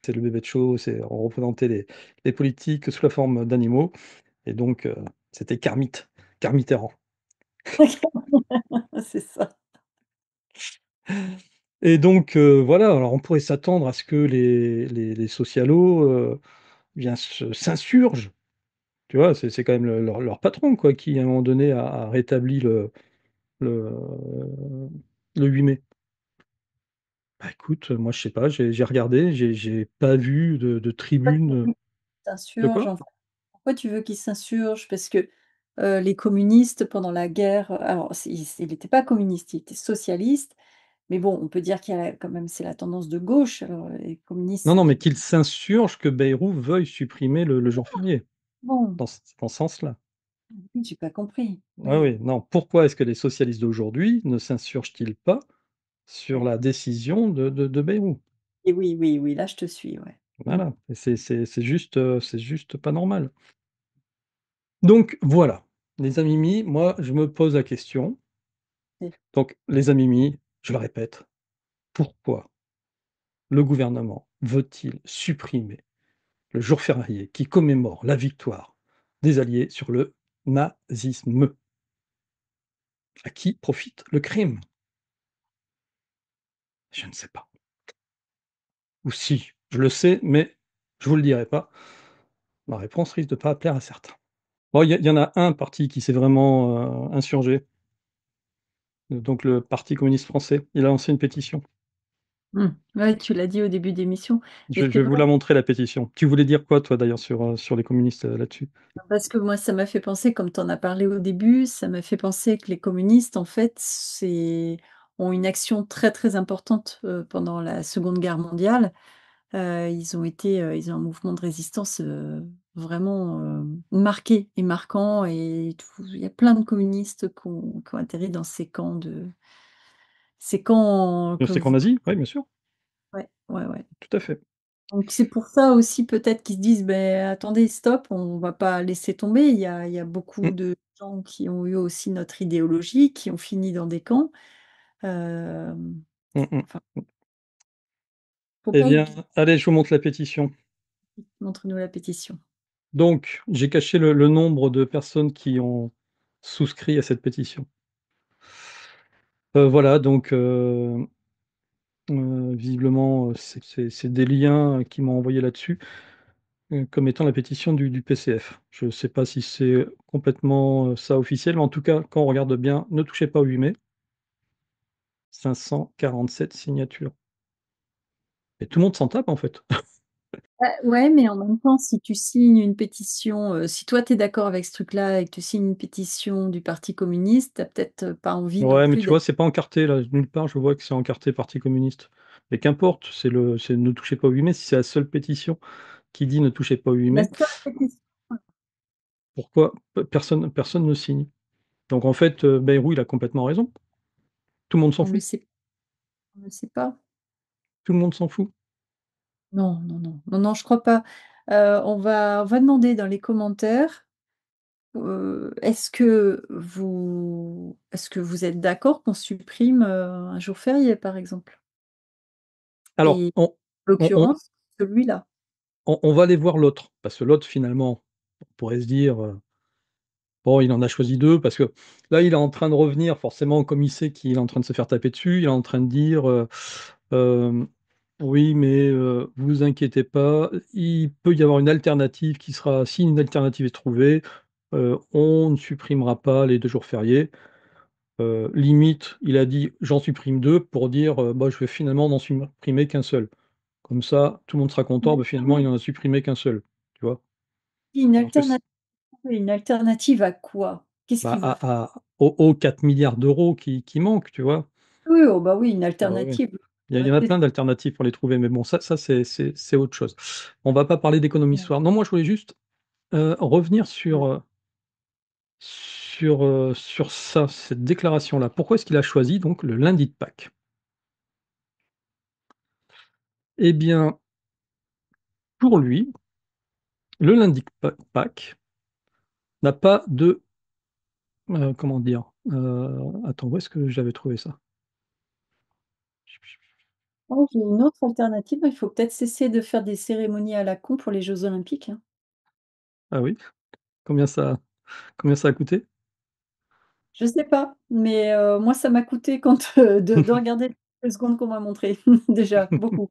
c'est le Bébête Show, c'est on représentait les politiques sous la forme d'animaux et donc c'était Carmitterrand. C'est ça. Et donc voilà, alors on pourrait s'attendre à ce que les socialos, bien s'insurgent, tu vois? C'est quand même leur patron quoi qui à un moment donné a rétabli le le 8 mai. Bah, écoute, moi je sais pas, j'ai regardé, j'ai pas vu de Pourquoi tu tribune, veux qu'ils de s'insurgent quoi? en fait? Pourquoi tu veux qu'ils s'insurgent? Parce que, les communistes pendant la guerre, alors il était pas communiste, il était socialiste. Mais bon, on peut dire qu'il y a quand même c'est la tendance de gauche, alors les communistes, Non, non, mais c'est qu'ils s'insurgent que Bayrou veuille supprimer le jour férié, bon, dans ce sens-là. oui, j'ai pas compris. Oui, Oui, oui, non, pourquoi est-ce que les socialistes d'aujourd'hui ne s'insurgent-ils pas sur ouais la décision de Bayrou? et oui, oui, oui, là, je te suis, ouais. Mmh. Voilà, et c'est juste pas normal. Donc voilà, les amiguis, moi je me pose la question, Et donc les amiguis, je le répète, pourquoi le gouvernement veut-il supprimer le jour férié qui commémore la victoire des Alliés sur le nazisme? À qui profite le crime? Je ne sais pas. Ou si, je le sais, mais je vous le dirai pas. Ma réponse risque de pas plaire à certains. Bon, il y en a un parti qui s'est vraiment, insurgé, donc le Parti communiste français. Il a lancé une pétition. Mmh. Ouais, tu l'as dit au début d'émission, mais Je c'est vais vous vrai la montrer, la pétition. Tu voulais dire quoi, toi, d'ailleurs, sur les communistes, là-dessus? parce que moi, ça m'a fait penser, comme tu en as parlé au début, ça m'a fait penser que les communistes, en fait, ont une action très, très importante, pendant la Seconde Guerre mondiale. Ils ont un mouvement de résistance, vraiment, marqué et marquant et tout il y a plein de communistes qui ont atterri dans ces camps que C'est qu'en vous Asie? Oui, bien sûr, ouais, ouais, ouais. tout à fait. Donc c'est pour ça aussi peut-être qu'ils se disent: «Beh, attendez, stop, on va pas laisser tomber». Il y a beaucoup Mmh, de gens qui ont eu aussi notre idéologie, qui ont fini dans des camps. mmh mh. Enfin, faut Eh pas bien, oublier. allez, je vous montre la pétition. Montre-nous la pétition. Donc, j'ai caché le nombre de personnes qui ont souscrit à cette pétition. Voilà, donc visiblement, c'est des liens qui m'ont envoyé là-dessus, comme étant la pétition du PCF. Je ne sais pas si c'est complètement, ça officiel, mais en tout cas, quand on regarde bien, ne touchez pas au 8 mai, 547 signatures et tout le monde s'en tape, en fait. Bah, ouais, mais en même temps, si tu signes une pétition, si toi tu es d'accord avec ce truc-là et que tu signes une pétition du parti communiste, tu as peut-être, pas envie non Ouais, mais plus tu d'être vois, c'est pas encarté là, nulle part je vois que c'est encarté parti communiste. Mais qu'importe, c'est ne touchez pas au 8 mai, si c'est la seule pétition qui dit: «Ne touchez pas au 8 la mai», seule pétition. pourquoi personne ne signe? Donc en fait, Bayrou, il a complètement raison. Tout le monde s'en On le fout, sait on le sait pas. tout le monde s'en fout. Non, non, non, non, non, je crois pas. On va demander dans les commentaires, est-ce que vous êtes d'accord qu'on supprime, un jour férié, par exemple? Alors Et en on on l'occurrence, celui-là. on va aller voir l'autre, parce que l'autre finalement, on pourrait se dire, bon, il en a choisi 2 parce que là, il est en train de revenir forcément, comme il sait qu'il est en train de se faire taper dessus, il est en train de dire, hem: «Oui, mais vous inquiétez pas, il peut y avoir une alternative qui sera si une alternative est trouvée, on ne supprimera pas les 2 jours fériés». Limite, il a dit: «J'en supprime 2 pour dire, bah, je vais finalement n'en supprimer qu'un seul. Comme ça, tout le monde sera Une content, bah, finalement, il alternative en a supprimé qu'un seul». Tu vois? une Alors que c alternative une alternative à quoi? Qu'est-ce bah, qu'il veut faire? aux 4 000 000 € qui manquent, tu vois? Oui, oh bah, oui, une Ah bah, oui. alternative. Il y en a plein d'alternatives pour les trouver, mais bon, ça c'est autre chose. On va pas parler d'économie ce soir. Non, moi, je voulais juste, revenir sur ça, cette déclaration-là. Pourquoi est-ce qu'il a choisi donc le lundi de Pâques? Eh bien, pour lui, le lundi de Pâques n'a pas de, comment dire? Attends, où est-ce que j'avais trouvé ça? Oh, j'ai une autre alternative, il faut peut-être cesser de faire des cérémonies à la con pour les jeux olympiques, hein. Ah oui? Combien ça combien ça a coûté? Je sais pas, mais moi ça m'a coûté quand, de regarder les secondes qu'on m'a montrées, déjà, beaucoup.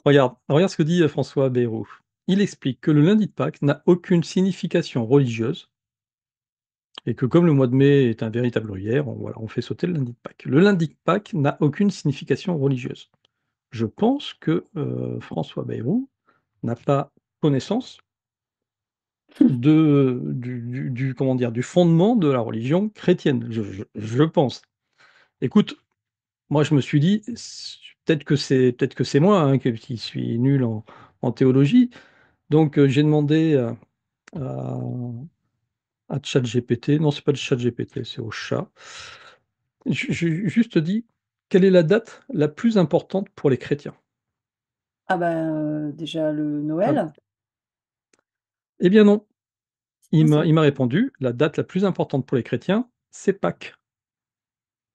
Regarde ce que dit, François Bayrou. Il explique que le lundi de Pâques n'a aucune signification religieuse et que comme le mois de mai est un véritable gruyère, on fait sauter le lundi de Pâques. Le lundi de Pâques n'a aucune signification religieuse. Je pense que, François Bayrou n'a pas connaissance du comment dire? Du fondement de la religion chrétienne, je pense. Écoute, moi je me suis dit: «Peut-être que c'est moi, hein, qui suis nul en théologie». Donc j'ai demandé à à ChatGPT, non, c'est pas ChatGPT, c'est au chat. J'ai juste dit: «Quelle est la date la plus importante pour les chrétiens?» Ah bah, déjà le Ah, Noël, eh bien non, sinon ça il m'a répondu: «La date la plus importante pour les chrétiens, c'est Pâques.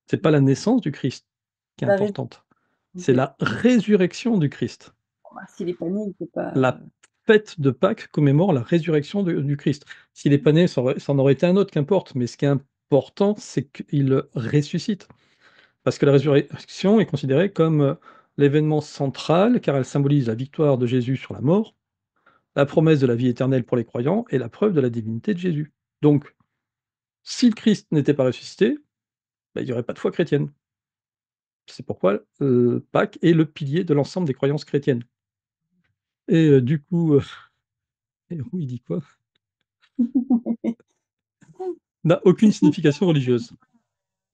C'est pas la naissance du Christ qui est la ré importante, c'est OK. la résurrection du Christ. Bah, s'il est pas né, il peut pas, La fête de Pâques commémore la résurrection du Christ. S'il est pas né, ça en aurait été un autre, qu'importe, mais ce qui est important, c'est qu'il ressuscite. Parce que la résurrection est considérée comme, l'événement central, car elle symbolise la victoire de Jésus sur la mort, la promesse de la vie éternelle pour les croyants et la preuve de la divinité de Jésus. Donc, si le Christ n'était pas ressuscité, bah, il y aurait pas de foi chrétienne. C'est pourquoi, Pâques est le pilier de l'ensemble des croyances chrétiennes et du coup, Héros, il dit quoi? N'a aucune signification religieuse.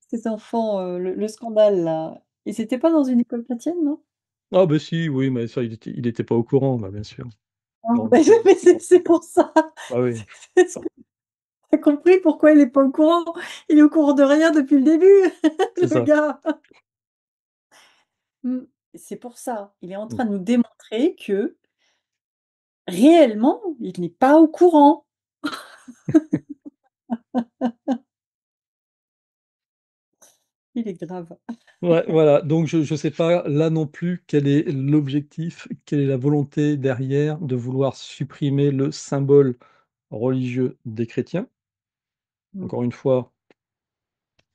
Ces enfants, le scandale là, ils étaient pas dans une école chrétienne, non? Ah bah si, oui, mais ça, il était pas au courant, bah, bien sûr. Ah Non, mais mais c'est pour ça. bah, oui. Est-ce que tu as compris pourquoi il est pas au courant? Il est au courant de rien depuis le début, C'est le ça. gars. Mmh. C'est pour ça. Il est en Mmh. train de nous démontrer que, réellement, il n'est pas au courant. Il est grave. Ouais, voilà, donc je sais pas là non plus quel est l'objectif, quelle est la volonté derrière de vouloir supprimer le symbole religieux des chrétiens. Mmh. Encore une fois,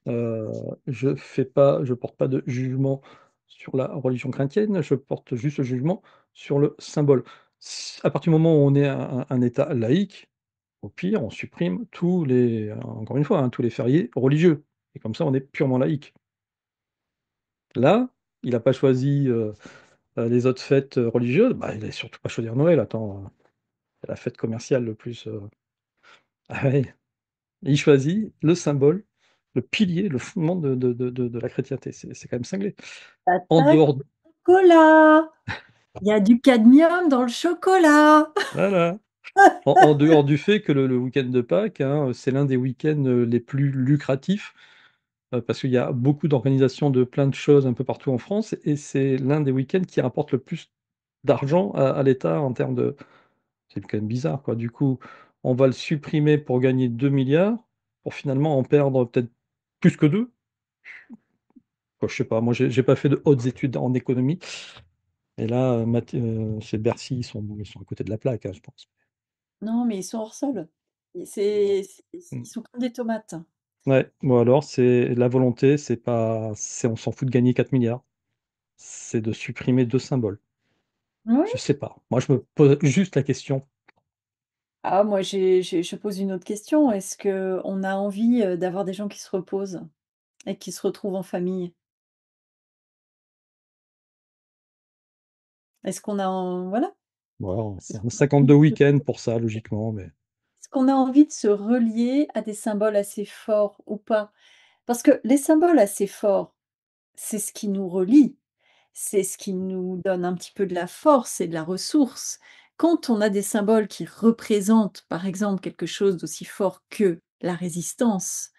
heu, je porte pas de jugement sur la religion chrétienne, je porte juste le jugement sur le symbole. S À partir du moment où on est un État laïque, au pire, on supprime tous les encore une fois, hein, tous les fériés religieux et comme ça, on est purement laïque. Là, il a pas choisi, les autres fêtes, religieuses, bah, il allait surtout pas choisir Noël, attends, c'est la fête commerciale le plus, ah ouais, il choisit le symbole, le pilier, le fondement de la chrétienté, c'est quand même cinglé. En Attaque dehors d au chocolat! Il y a du cadmium dans le chocolat! Voilà, en dehors du fait que le week-end de Pâques, hein, c'est l'un des week-ends, les plus lucratifs, parce qu'il y a beaucoup d'organisations de plein de choses un peu partout en France et c'est l'un des week-ends qui rapporte le plus d'argent à l'État en termes de. C'est quand même bizarre, quoi. Du coup, on va le supprimer pour gagner 2 milliards pour finalement en perdre peut-être plus que 2. Quoi, je sais pas, moi j'ai pas fait de hautes études en économie et là, chez Bercy, ils sont à côté de la plaque, hein, je pense. Non, mais ils sont hors sol. Et Bon. ils Mmh. sont comme des tomates. Ouais, bon alors c'est la volonté, c'est on s'en fout de gagner 4 milliards. C'est de supprimer 2 symboles. Oui. Je sais pas. Moi, je me pose juste la question. Ah moi je pose une autre question. Est-ce qu'on a envie, d'avoir des gens qui se reposent et qui se retrouvent en famille? Est-ce qu'on a en voilà. Voilà, c'est Est-ce un qu'on a envie 52 de week-ends pour ça logiquement, mais est-ce qu'on a envie de se relier à des symboles assez forts ou pas? Parce que les symboles assez forts, c'est ce qui nous relie, c'est ce qui nous donne un petit peu de la force et de la ressource. Quand on a des symboles qui représentent, par exemple, quelque chose d'aussi fort que la résistance,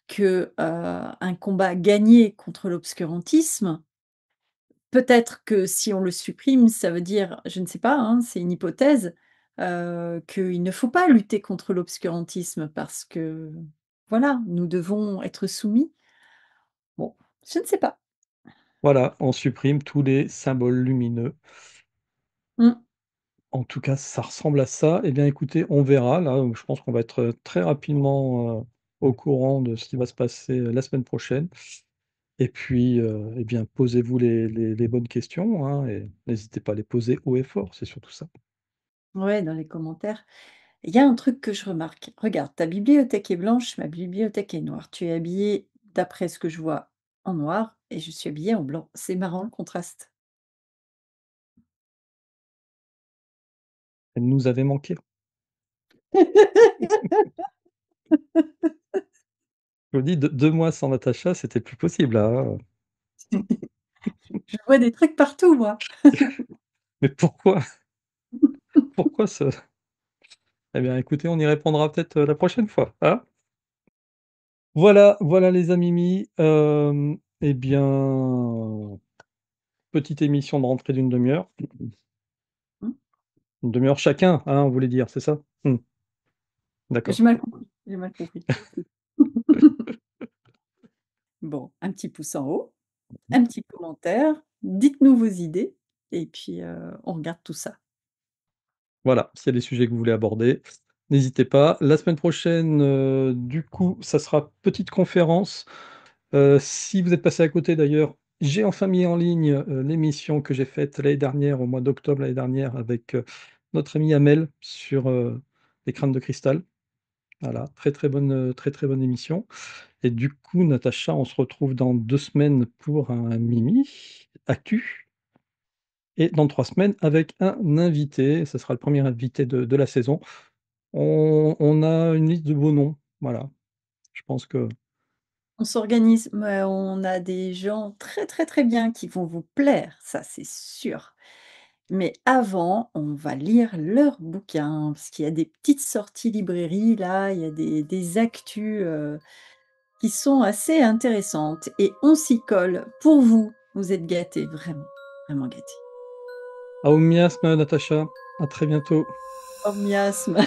que, un combat gagné contre l'obscurantisme, peut-être que si on le supprime, ça veut dire, je ne sais pas, hein, c'est une hypothèse, qu'il ne faut pas lutter contre l'obscurantisme parce que, voilà, nous devons être soumis. Bon, je ne sais pas. voilà, on supprime tous les symboles lumineux. Mmh. En tout cas, ça ressemble à ça. Eh bien, écoutez, on verra. Là, je pense qu'on va être, très rapidement, au courant de ce qui va se passer, la semaine prochaine et puis, eh bien, posez-vous les bonnes questions, hein et n'hésitez pas à les poser haut et fort, c'est surtout ça. Ouais, dans les commentaires. Il y a un truc que je remarque. Regarde, ta bibliothèque est blanche, ma bibliothèque est noire. Tu es habillée, d'après ce que je vois, en noir et je suis habillée en blanc. C'est marrant le contraste. Elle nous avait manqué. Je me dis 2 mois sans Natacha, c'était plus possible là, hein. Je vois des trucs partout, moi. Mais pourquoi? Pourquoi ce Eh bien, écoutez, on y répondra peut-être, la prochaine fois, hein? Voilà, voilà les amis, eh bien, petite émission de rentrée d'1 heure. Mmh. 1/2 heure chacun, hein, vous voulez dire, c'est ça? Mmh, d'accord. J'ai mal compris, j'ai mal compris. Bon, un petit pouce en haut, un petit commentaire, dites-nous vos idées et puis, on regarde tout ça. Voilà, s'il y a des sujets que vous voulez aborder, n'hésitez pas. La semaine prochaine, du coup, ça sera petite conférence. Si vous êtes passé à côté d'ailleurs, j'ai enfin mis en ligne, l'émission que j'ai faite l'année dernière, au mois d'octobre l'année dernière avec, notre ami Amel sur, les crânes de cristal. Voilà, très, très bonne émission et du coup, Natacha, on se retrouve dans 2 semaines pour un Mimi Actu et dans 3 semaines avec un invité. Ce sera le premier invité de la saison. On a une liste de beaux noms, voilà. Je pense que On s'organise, mais on a des gens très, très, très bien qui vont vous plaire, ça c'est sûr. Mais avant, on va lire leurs bouquins, parce qu'il y a des petites sorties librairie là, il y a des actus, qui sont assez intéressantes et on s'y colle pour vous. Vous êtes gâtés, vraiment, vraiment gâtés. à au miasme, Natacha. À très bientôt. Oh miasme.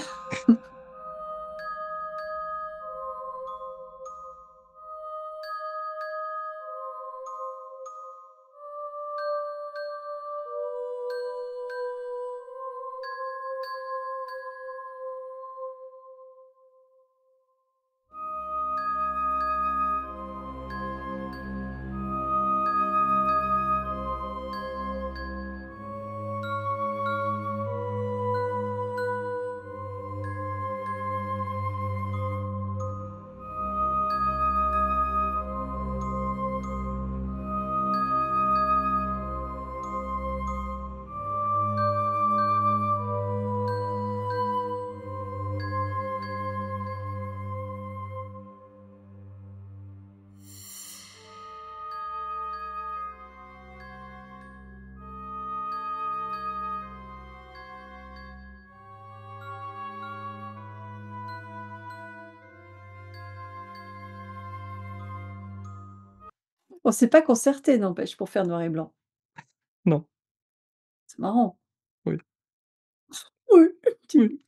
On s'est pas concerté n'empêche pour faire noir et blanc. Non, C'est marrant. oui, Oui, tu oui,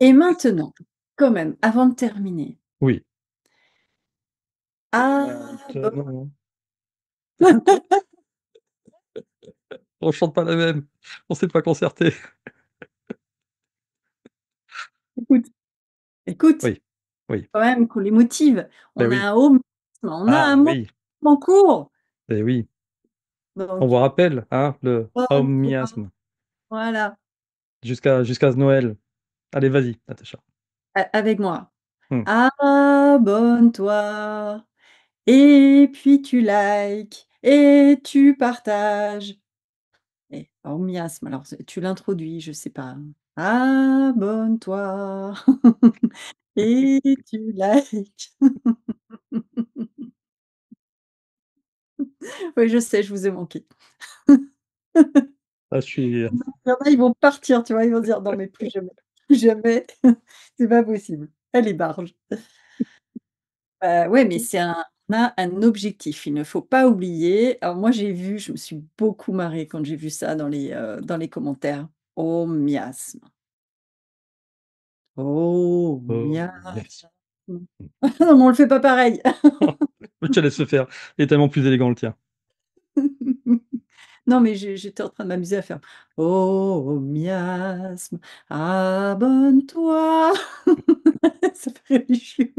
et maintenant, quand même, avant de terminer, oui. abonne Maintenant, on chante pas la même, on s'est pas concerté. écoute, écoute, Oui, oui, quand même qu'on les motive. beh, On a oui. un home on a un Ah mot oui, en cours, beh, oui. On vous donc rappelle, hein, le bonne toi, miasme voilà, jusqu'à Noël. Allez, vas-y, Natacha. avec moi. Mmh. Abonne-toi et puis tu likes et tu partages et oh miasme, alors c'est tu l'introduis, je sais pas. Abonne-toi et tu likes. Oui, je sais, je vous ai manqué. Ah, je suis Il y en a, ils vont partir, tu vois? Ils vont dire: «Non mais plus jamais, c'est pas possible, elle est barge». Ouais, mais c'est un on a un objectif, il ne faut pas oublier. Alors moi, j'ai vu, je me suis beaucoup marrée quand j'ai vu ça dans les commentaires. Oh miasme, oh miasme. yes. Mmh. Non, mais on le fait pas pareil. Je te laisse le faire. Il est tellement plus élégant le tien. Non, mais j'étais en train de m'amuser à faire: «Oh miasme, abonne-toi». Ça fait religieux,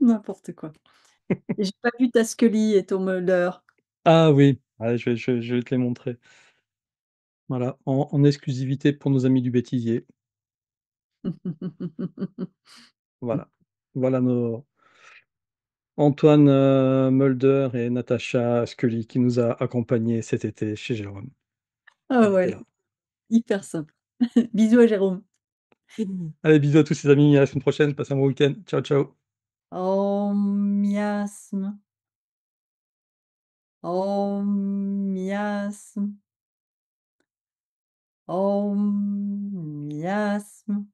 n'importe quoi. Et j'ai pas vu ta Scully et ton Mulder. Ah oui, ah, je vais te les montrer. Voilà, en exclusivité pour nos amis du bêtisier. Voilà. Voilà nos Antoine, Mulder et Natacha Scully qui nous a accompagnés cet été chez Jérôme. Ah Ils étaient ouais, là. hyper simple. Bisous à Jérôme. Allez, bisous à tous les amis, à la semaine prochaine, passez un bon week-end. Ciao, ciao. Oh miasme, oh miasme, oh miasme.